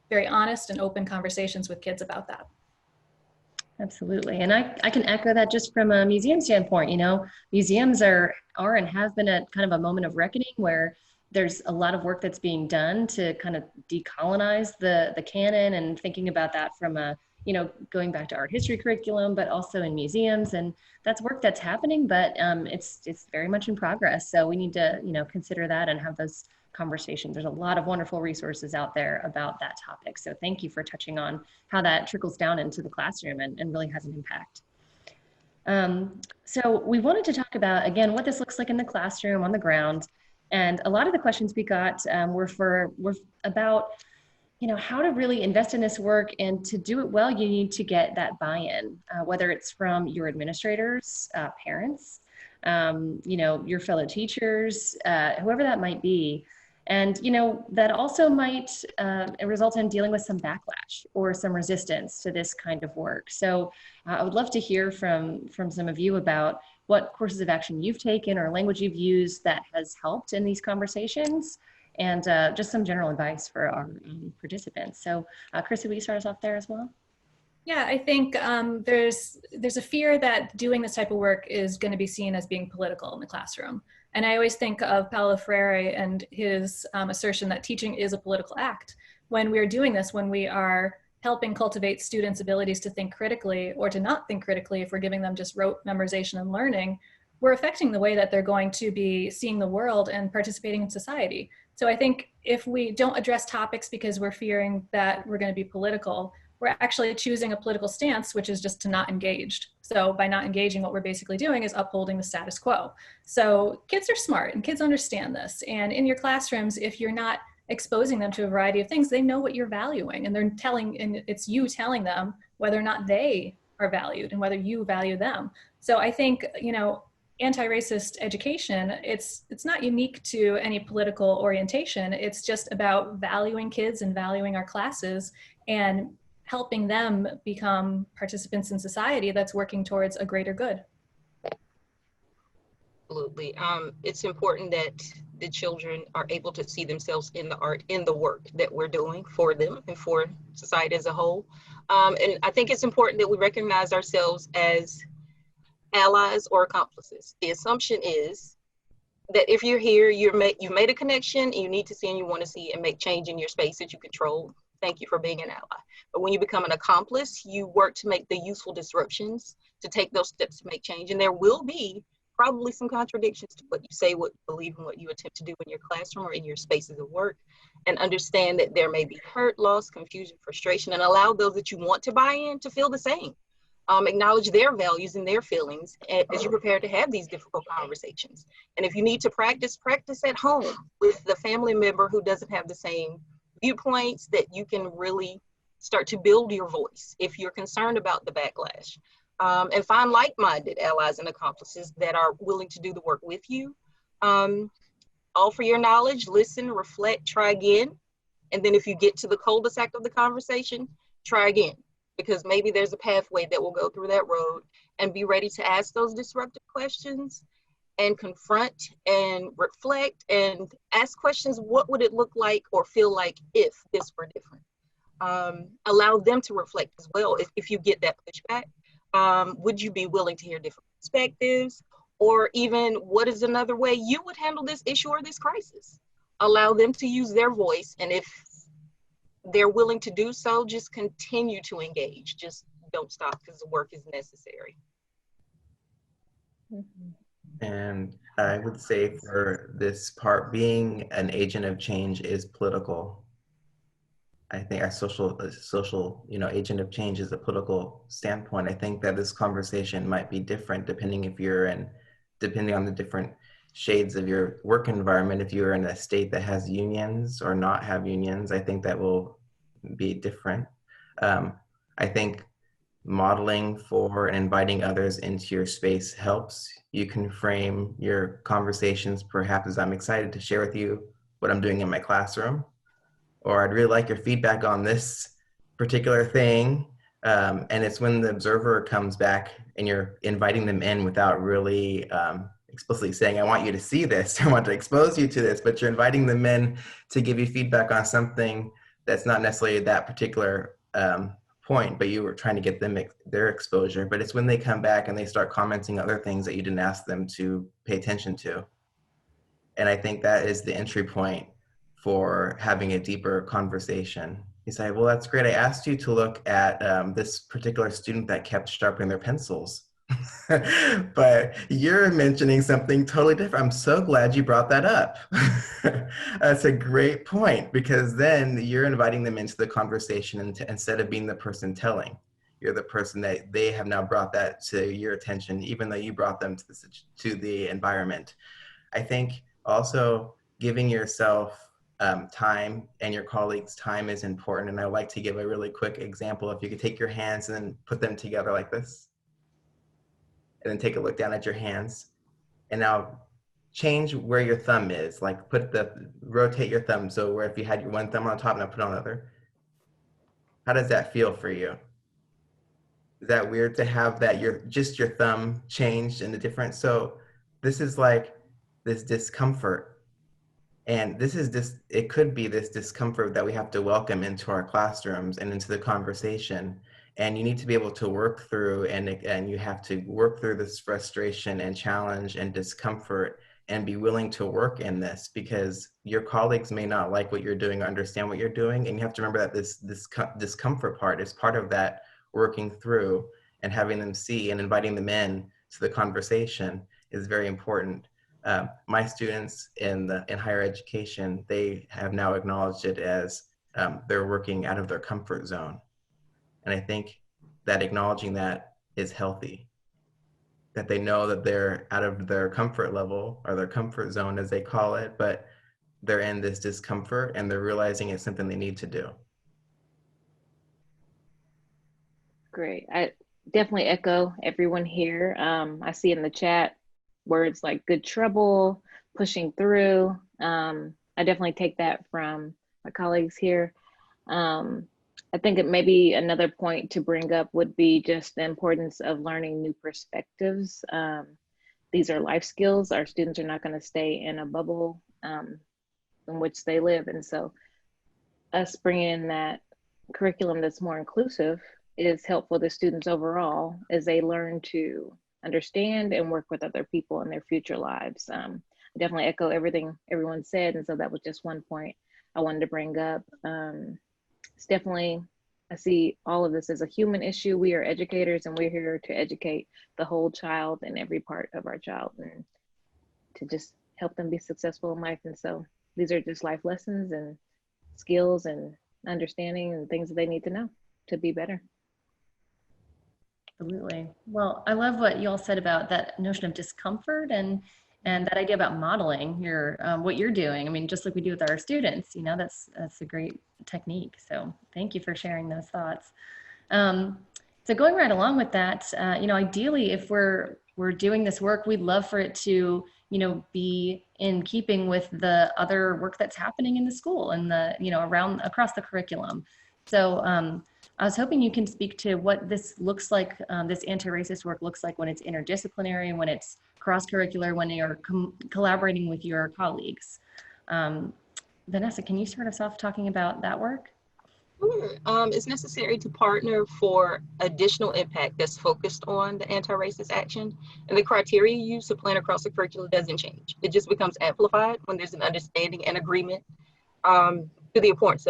very honest and open conversations with kids about that. Absolutely. And I can echo that just from a museum standpoint. You know, museums are and have been a kind of a moment of reckoning where there's a lot of work that's being done to kind of decolonize the canon, and thinking about that from a, you know, going back to art history curriculum, but also in museums. And that's work that's happening, but it's very much in progress. So we need to, you know, consider that and have those conversations. There's a lot of wonderful resources out there about that topic. So thank you for touching on how that trickles down into the classroom and really has an impact. So we wanted to talk about, again, what this looks like in the classroom, on the ground. And a lot of the questions we got were about, you know, how to really invest in this work, and to do it well, you need to get that buy-in, whether it's from your administrators, parents, you know, your fellow teachers, whoever that might be. And, you know, that also might result in dealing with some backlash or some resistance to this kind of work. So I would love to hear from some of you about what courses of action you've taken or language you've used that has helped in these conversations, and just some general advice for our participants. So Chrissy, will you start us off there as well? Yeah, I think there's a fear that doing this type of work is going to be seen as being political in the classroom. And I always think of Paulo Freire and his assertion that teaching is a political act. When we're doing this, when we are helping cultivate students' abilities to think critically, or to not think critically if we're giving them just rote memorization and learning, we're affecting the way that they're going to be seeing the world and participating in society. So I think if we don't address topics because we're fearing that we're going to be political, we're actually choosing a political stance, which is just to not engage. So by not engaging, what we're basically doing is upholding the status quo. So kids are smart and kids understand this. And in your classrooms, if you're not exposing them to a variety of things, they know what you're valuing, and it's you telling them whether or not they are valued and whether you value them. So I think, you know, anti-racist education, it's not unique to any political orientation. It's just about valuing kids and valuing our classes and helping them become participants in society that's working towards a greater good. Absolutely. It's important that the children are able to see themselves in the art, in the work that we're doing for them and for society as a whole. And I think it's important that we recognize ourselves as allies or accomplices. The assumption is that if you're here, you've made a connection, and you need to see and you want to see and make change in your space that you control. Thank you for being an ally. But when you become an accomplice, you work to make the useful disruptions, to take those steps to make change. And there will be probably some contradictions to what you say, what you believe, and what you attempt to do in your classroom or in your spaces of work. And understand that there may be hurt, loss, confusion, frustration, and allow those that you want to buy in to feel the same. Acknowledge their values and their feelings as you prepare to have these difficult conversations. And if you need to practice at home with the family member who doesn't have the same viewpoints, that you can really start to build your voice if you're concerned about the backlash. And find like-minded allies and accomplices that are willing to do the work with you. Offer your knowledge, listen, reflect, try again. And then if you get to the cul-de-sac of the conversation, try again. Because maybe there's a pathway that will go through that road, and be ready to ask those disruptive questions and confront and reflect and ask questions. What would it look like or feel like if this were different? Allow them to reflect as well. If you get that pushback, would you be willing to hear different perspectives? Or even, what is another way you would handle this issue or this crisis? Allow them to use their voice. And if they're willing to do so, just continue to engage. Just don't stop, because the work is necessary. And I would say for this part, being an agent of change is political. I think our social, agent of change is a political standpoint. I think that this conversation might be different depending on the different shades of your work environment. If you're in a state that has unions or not have unions, I think that will be different. I think modeling for and inviting others into your space helps. You can frame your conversations perhaps as, I'm excited to share with you what I'm doing in my classroom, or I'd really like your feedback on this particular thing. And it's when the observer comes back and you're inviting them in without really explicitly saying, I want you to see this, I want to expose you to this, but you're inviting them in to give you feedback on something that's not necessarily that particular point, but you were trying to get them their exposure. But it's when they come back and they start commenting other things that you didn't ask them to pay attention to. And I think that is the entry point for having a deeper conversation. You say, well, that's great. I asked you to look at this particular student that kept sharpening their pencils. But you're mentioning something totally different. I'm so glad you brought that up. That's a great point, because then you're inviting them into the conversation instead of being the person telling. You're the person that they have now brought that to your attention, even though you brought them to the environment. I think also giving yourself time and your colleagues time is important. And I like to give a really quick example. If you could take your hands and then put them together like this, and then take a look down at your hands, and now change where your thumb is. Like rotate your thumb. So where if you had your one thumb on top, now put on the other. How does that feel for you? Is that weird to have that your thumb changed into different? So this is like this discomfort. And it could be this discomfort that we have to welcome into our classrooms and into the conversation. And you need to be able to work through, and you have to work through this frustration and challenge and discomfort, and be willing to work in this, because your colleagues may not like what you're doing or understand what you're doing. And you have to remember that this discomfort part is part of that working through, and having them see and inviting them in to the conversation is very important. My students in higher education, they have now acknowledged it as they're working out of their comfort zone. And I think that acknowledging that is healthy, that they know that they're out of their comfort level, or their comfort zone as they call it, but they're in this discomfort and they're realizing it's something they need to do. Great. I definitely echo everyone here. I see in the chat words like good trouble, pushing through. I definitely take that from my colleagues here. I think it maybe another point to bring up would be just the importance of learning new perspectives. These are life skills. Our students are not going to stay in a bubble in which they live. And so us bringing in that curriculum that's more inclusive is helpful to students overall as they learn to understand and work with other people in their future lives. definitely echo everything everyone said. And so that was just one point I wanted to bring up. It's definitely, I see all of this as a human issue. We are educators and we're here to educate the whole child and every part of our child and to just help them be successful in life. And so these are just life lessons and skills and understanding and things that they need to know to be better. Absolutely. Well, I love what you all said about that notion of discomfort and that idea about modeling your what you're doing. I mean, just like we do with our students, you know, that's a great technique. So thank you for sharing those thoughts. So going right along with that, you know, ideally, if we're doing this work, we'd love for it to, you know, be in keeping with the other work that's happening in the school and the, you know, across the curriculum. So I was hoping you can speak to what this looks like, this anti-racist work looks like when it's interdisciplinary, when it's cross-curricular, when you're collaborating with your colleagues. Vanessa, can you start us off talking about that work? Sure. It's necessary to partner for additional impact that's focused on the anti-racist action. And the criteria you use to plan across the curriculum doesn't change. It just becomes amplified when there's an understanding and agreement to the importance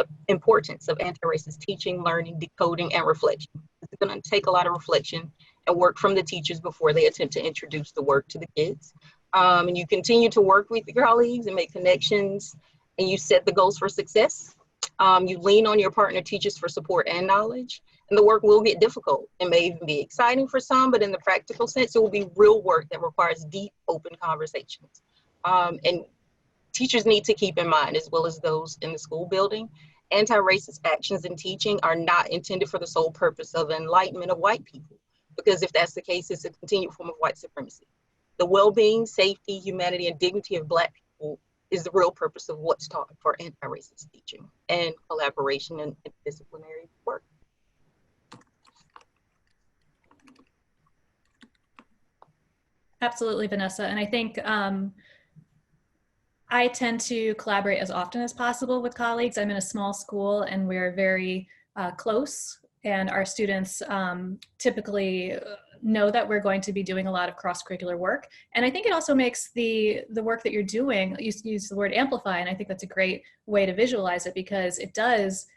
of anti-racist teaching, learning, decoding, and reflection. It's going to take a lot of reflection and work from the teachers before they attempt to introduce the work to the kids. And you continue to work with your colleagues and make connections, and you set the goals for success. You lean on your partner teachers for support and knowledge, and the work will get difficult. It may even be exciting for some, but in the practical sense, it will be real work that requires deep, open conversations. And teachers need to keep in mind, as well as those in the school building, anti-racist actions in teaching are not intended for the sole purpose of enlightenment of white people, because if that's the case, it's a continued form of white supremacy. The well-being, safety, humanity, and dignity of Black people is the real purpose of what's taught for anti-racist teaching and collaboration and disciplinary work. Absolutely, Vanessa. And I think I tend to collaborate as often as possible with colleagues. I'm in a small school and we're very close, and our students typically know that we're going to be doing a lot of cross-curricular work. And I think it also makes the work that you're doing, you use the word amplify, and I think that's a great way to visualize it, because it does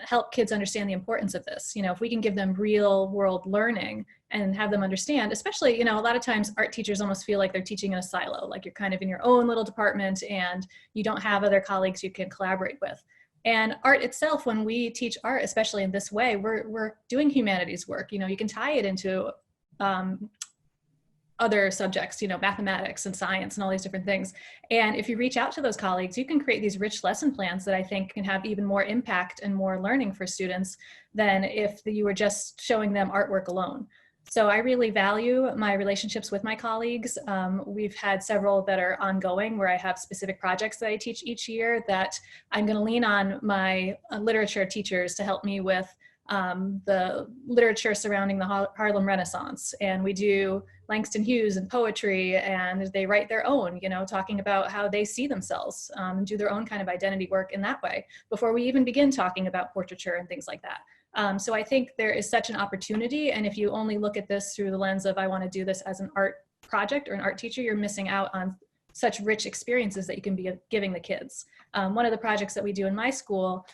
help kids understand the importance of this. You know, if we can give them real world learning and have them understand, especially, you know, a lot of times art teachers almost feel like they're teaching in a silo, like you're kind of in your own little department and you don't have other colleagues you can collaborate with. And art itself, when we teach art, especially in this way, we're doing humanities work. You know, you can tie it into other subjects, you know, mathematics and science and all these different things. And if you reach out to those colleagues, you can create these rich lesson plans that I think can have even more impact and more learning for students than if you were just showing them artwork alone. So I really value my relationships with my colleagues. We've had several that are ongoing where I have specific projects that I teach each year that I'm going to lean on my literature teachers to help me with the literature surrounding the Harlem Renaissance. And we do Langston Hughes and poetry, and they write their own, you know, talking about how they see themselves, do their own kind of identity work in that way before we even begin talking about portraiture and things like that. So I think there is such an opportunity, and if you only look at this through the lens of I want to do this as an art project or an art teacher, you're missing out on such rich experiences that you can be giving the kids. One of the projects that we do in my school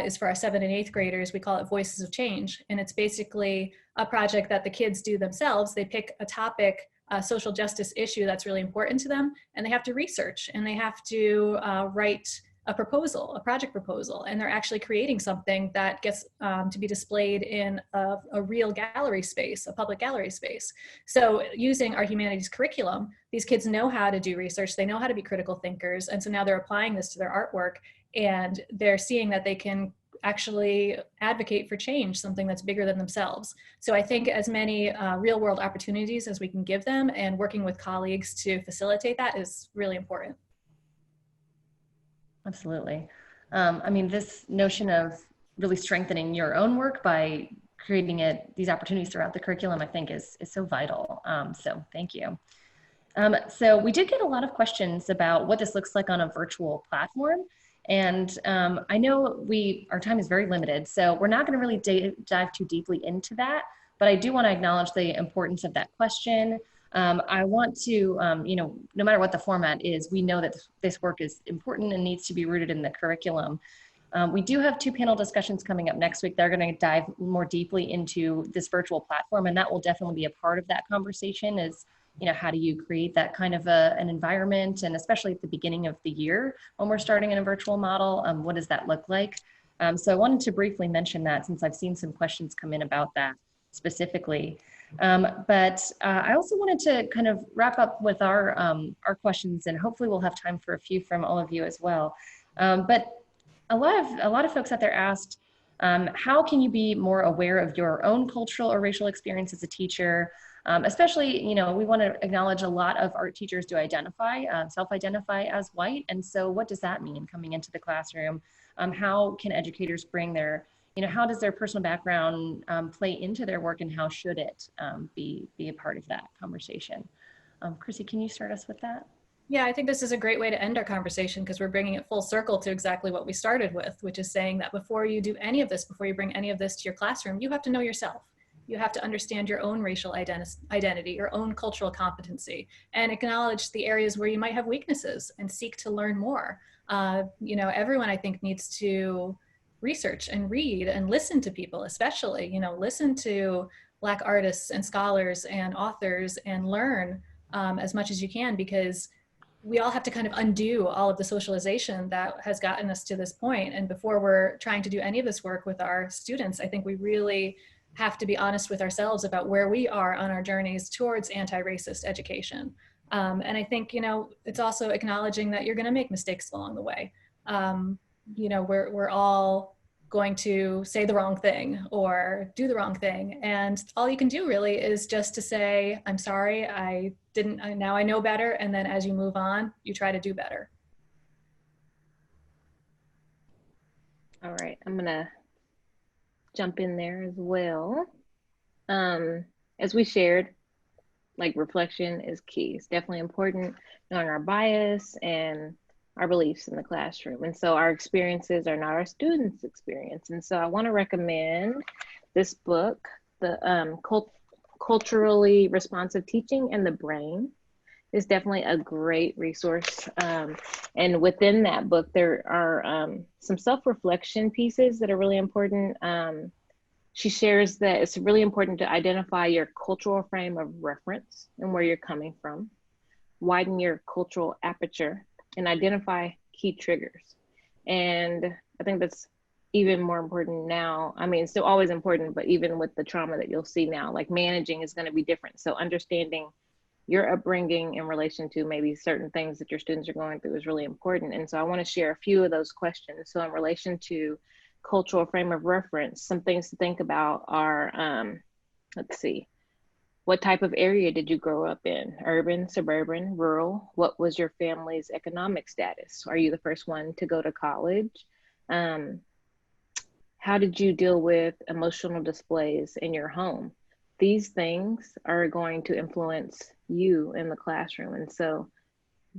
is for our 7th and 8th graders. We call it Voices of Change, and it's basically a project that the kids do themselves. They pick a topic, a social justice issue that's really important to them, and they have to research, and they have to write a proposal, a project proposal, and they're actually creating something that gets to be displayed in a real gallery space, a public gallery space. So using our humanities curriculum, these kids know how to do research, they know how to be critical thinkers, and so now they're applying this to their artwork, and they're seeing that they can actually advocate for change, something that's bigger than themselves. So I think as many real world opportunities as we can give them, and working with colleagues to facilitate that is really important. Absolutely. I mean, this notion of really strengthening your own work by creating these opportunities throughout the curriculum, I think is so vital. So thank you. So we did get a lot of questions about what this looks like on a virtual platform. And I know our time is very limited, so we're not going to really dive too deeply into that, but I do want to acknowledge the importance of that question. I want to, no matter what the format is, we know that this work is important and needs to be rooted in the curriculum. We do have 2 panel discussions coming up next week. They're going to dive more deeply into this virtual platform, and that will definitely be a part of that conversation is, how do you create that kind of an environment, and especially at the beginning of the year when we're starting in a virtual model, what does that look like? So I wanted to briefly mention that since I've seen some questions come in about that specifically. But I also wanted to kind of wrap up with our questions, and hopefully we'll have time for a few from all of you as well. But a lot of folks out there asked, how can you be more aware of your own cultural or racial experience as a teacher? Especially, we want to acknowledge a lot of art teachers do self-identify as white. And so what does that mean coming into the classroom? How can educators bring their, how does their personal background play into their work, and how should it be a part of that conversation? Chrissy, can you start us with that? Yeah, I think this is a great way to end our conversation because we're bringing it full circle to exactly what we started with, which is saying that before you do any of this, before you bring any of this to your classroom, you have to know yourself. You have to understand your own racial identity, your own cultural competency, and acknowledge the areas where you might have weaknesses and seek to learn more. Everyone I think needs to research and read and listen to people, especially, listen to Black artists and scholars and authors and learn as much as you can, because we all have to kind of undo all of the socialization that has gotten us to this point. And before we're trying to do any of this work with our students, I think we really have to be honest with ourselves about where we are on our journeys towards anti-racist education. And I think, it's also acknowledging that you're going to make mistakes along the way. We're all going to say the wrong thing or do the wrong thing. And all you can do really is just to say, I'm sorry, now I know better. And then as you move on, you try to do better. All right, I'm gonna jump in there as well. As we shared, like, reflection is key. It's definitely important knowing our bias and our beliefs in the classroom. And so our experiences are not our students' experience. And so I want to recommend this book, the Culturally Responsive Teaching and the Brain. Is definitely a great resource. And within that book, there are some self-reflection pieces that are really important. She shares that it's really important to identify your cultural frame of reference and where you're coming from, widen your cultural aperture, and identify key triggers. And I think that's even more important now. I mean, it's still always important, but even with the trauma that you'll see now, like managing is going to be different. So understanding your upbringing in relation to maybe certain things that your students are going through is really important. And so I want to share a few of those questions. So in relation to cultural frame of reference, some things to think about are, let's see, what type of area did you grow up in? Urban, suburban, rural? What was your family's economic status? Are you the first one to go to college? How did you deal with emotional displays in your home? These things are going to influence you in the classroom. And so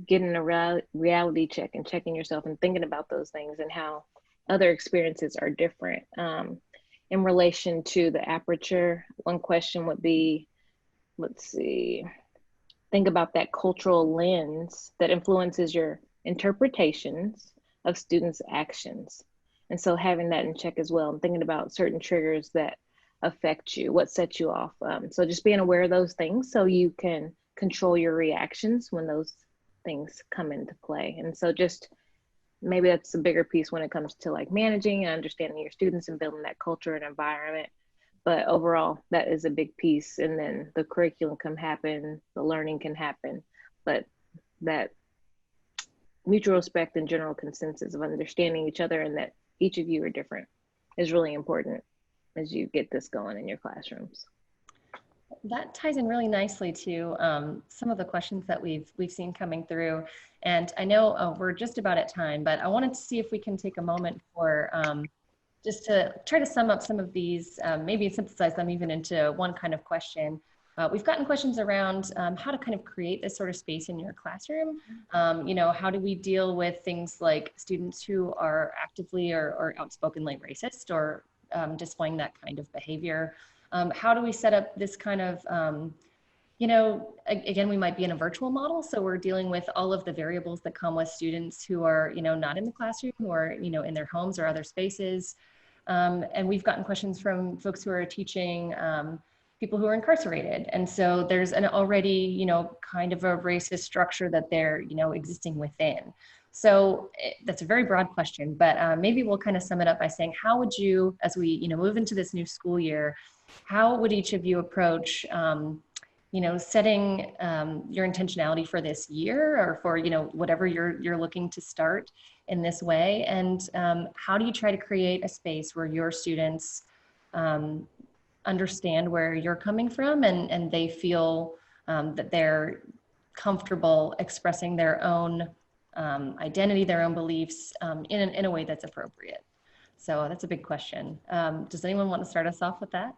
getting a reality check and checking yourself and thinking about those things and how other experiences are different. In relation to the aperture, one question would be, let's see, think about that cultural lens that influences your interpretations of students' actions. And so having that in check as well, and thinking about certain triggers that affect you, what sets you off. So just being aware of those things so you can control your reactions when those things come into play. And so just maybe that's a bigger piece when it comes to like managing and understanding your students and building that culture and environment. But overall, that is a big piece. And then the curriculum can happen, the learning can happen, but that mutual respect and general consensus of understanding each other and that each of you are different is really important as you get this going in your classrooms. That ties in really nicely to some of the questions that we've seen coming through. And I know we're just about at time, but I wanted to see if we can take a moment for just to try to sum up some of these, maybe synthesize them even into one kind of question. We've gotten questions around how to kind of create this sort of space in your classroom. How do we deal with things like students who are actively or outspokenly racist or displaying that kind of behavior? How do we set up this kind of, Again, we might be in a virtual model, so we're dealing with all of the variables that come with students who are, not in the classroom, who are, in their homes or other spaces. And we've gotten questions from folks who are teaching people who are incarcerated. And so there's an already, kind of a racist structure that they're, existing within. So that's a very broad question, but maybe we'll kind of sum it up by saying, how would you, as we, move into this new school year, how would each of you approach, setting your intentionality for this year or for, whatever you're looking to start in this way? And how do you try to create a space where your students understand where you're coming from and they feel that they're comfortable expressing their own identity, their own beliefs in a way that's appropriate? So that's a big question. Does anyone want to start us off with that?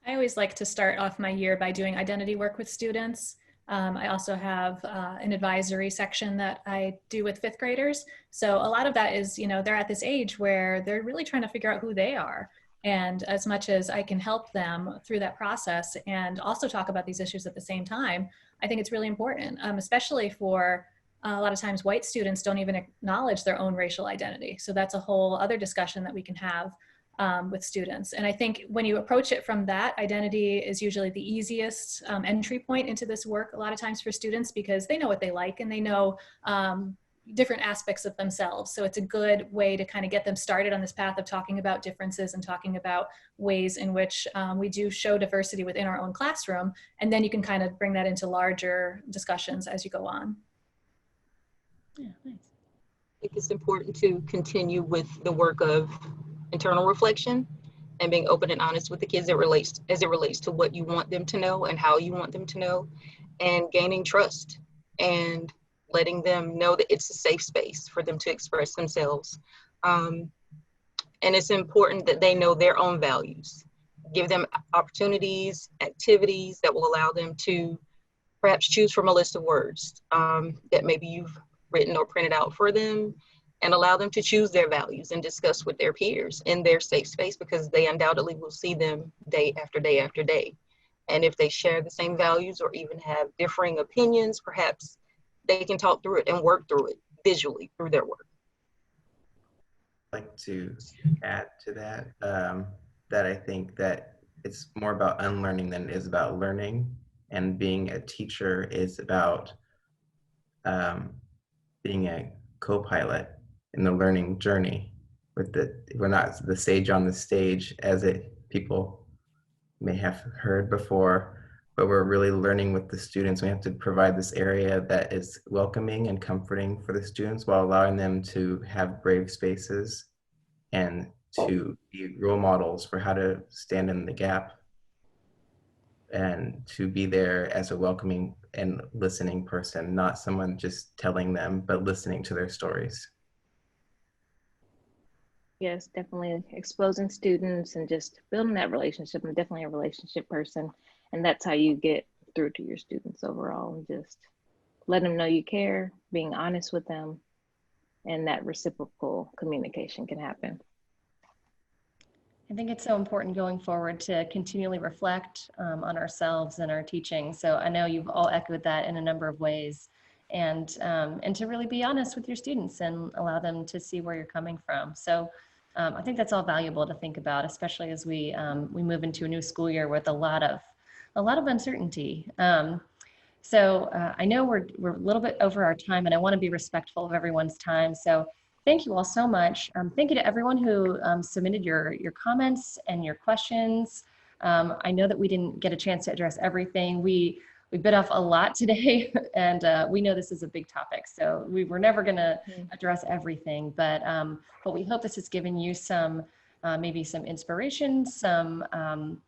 I always like to start off my year by doing identity work with students. I also have an advisory section that I do with fifth graders. So a lot of that is, they're at this age where they're really trying to figure out who they are. And as much as I can help them through that process and also talk about these issues at the same time, I think it's really important, especially for a lot of times white students don't even acknowledge their own racial identity. So that's a whole other discussion that we can have with students. And I think when you approach it from that, identity is usually the easiest entry point into this work a lot of times for students, because they know what they like and they know different aspects of themselves. So it's a good way to kind of get them started on this path of talking about differences and talking about ways in which we do show diversity within our own classroom. And then you can kind of bring that into larger discussions as you go on. Yeah, nice. I think it's important to continue with the work of internal reflection and being open and honest with the kids as it relates to what you want them to know and how you want them to know, and gaining trust and letting them know that it's a safe space for them to express themselves. And it's important that they know their own values. Give them opportunities, activities that will allow them to perhaps choose from a list of words that maybe you've written or printed out for them, and allow them to choose their values and discuss with their peers in their safe space, because they undoubtedly will see them day after day after day. And if they share the same values or even have differing opinions, perhaps they can talk through it and work through it visually through their work. I'd like to add to that, that I think that it's more about unlearning than it is about learning. And being a teacher is about being a co-pilot in the learning journey. We're not the sage on the stage, as people may have heard before, but we're really learning with the students. We have to provide this area that is welcoming and comforting for the students while allowing them to have brave spaces and to be role models for how to stand in the gap and to be there as a welcoming and listening person, not someone just telling them, but listening to their stories. Yes, definitely exposing students and just building that relationship. I'm definitely a relationship person, and that's how you get through to your students overall, and just letting them know you care, being honest with them, and that reciprocal communication can happen. I think it's so important going forward to continually reflect on ourselves and our teaching. So I know you've all echoed that in a number of ways, and to really be honest with your students and allow them to see where you're coming from. So I think that's all valuable to think about, especially as we move into a new school year with a lot of uncertainty. So I know we're a little bit over our time, and I want to be respectful of everyone's time. So thank you all so much. Thank you to everyone who submitted your comments and your questions. I know that we didn't get a chance to address everything. We bit off a lot today, and we know this is a big topic, so we were never going to address everything. But we hope this has given you some maybe some inspiration, some kind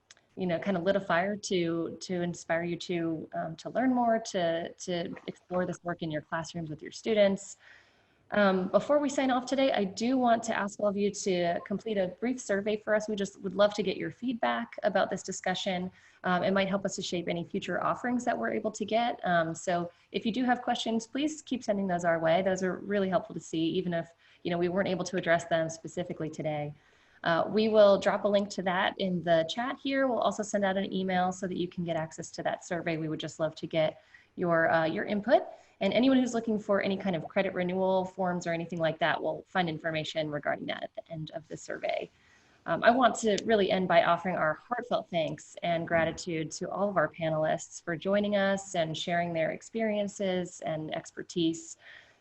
of lit a fire to inspire you to learn more, to explore this work in your classrooms with your students. Before we sign off today, I do want to ask all of you to complete a brief survey for us. We just would love to get your feedback about this discussion. It might help us to shape any future offerings that we're able to get. So if you do have questions, please keep sending those our way. Those are really helpful to see, even if we weren't able to address them specifically today. We will drop a link to that in the chat here. We'll also send out an email so that you can get access to that survey. We would just love to get your input. And anyone who's looking for any kind of credit renewal forms or anything like that will find information regarding that at the end of the survey. I want to really end by offering our heartfelt thanks and gratitude to all of our panelists for joining us and sharing their experiences and expertise.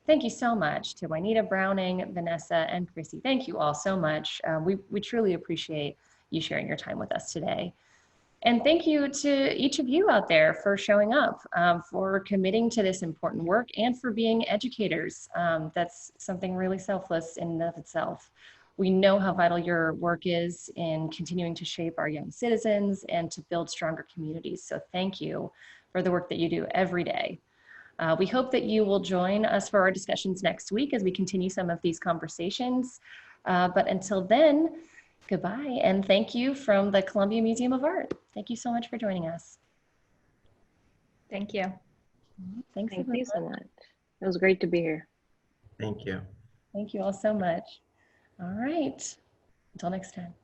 Thank you so much to Juanita, Browning, Vanessa, and Chrissy. Thank you all so much. We truly appreciate you sharing your time with us today. And thank you to each of you out there for showing up, for committing to this important work, and for being educators. That's something really selfless in and of itself. We know how vital your work is in continuing to shape our young citizens and to build stronger communities. So thank you for the work that you do every day. We hope that you will join us for our discussions next week as we continue some of these conversations. But until then, goodbye, and thank you from the Columbia Museum of Art. Thank you so much for joining us. Thank you. Thanks, Thank everyone. you so much. It was great to be here. Thank you. Thank you all so much. All right, until next time.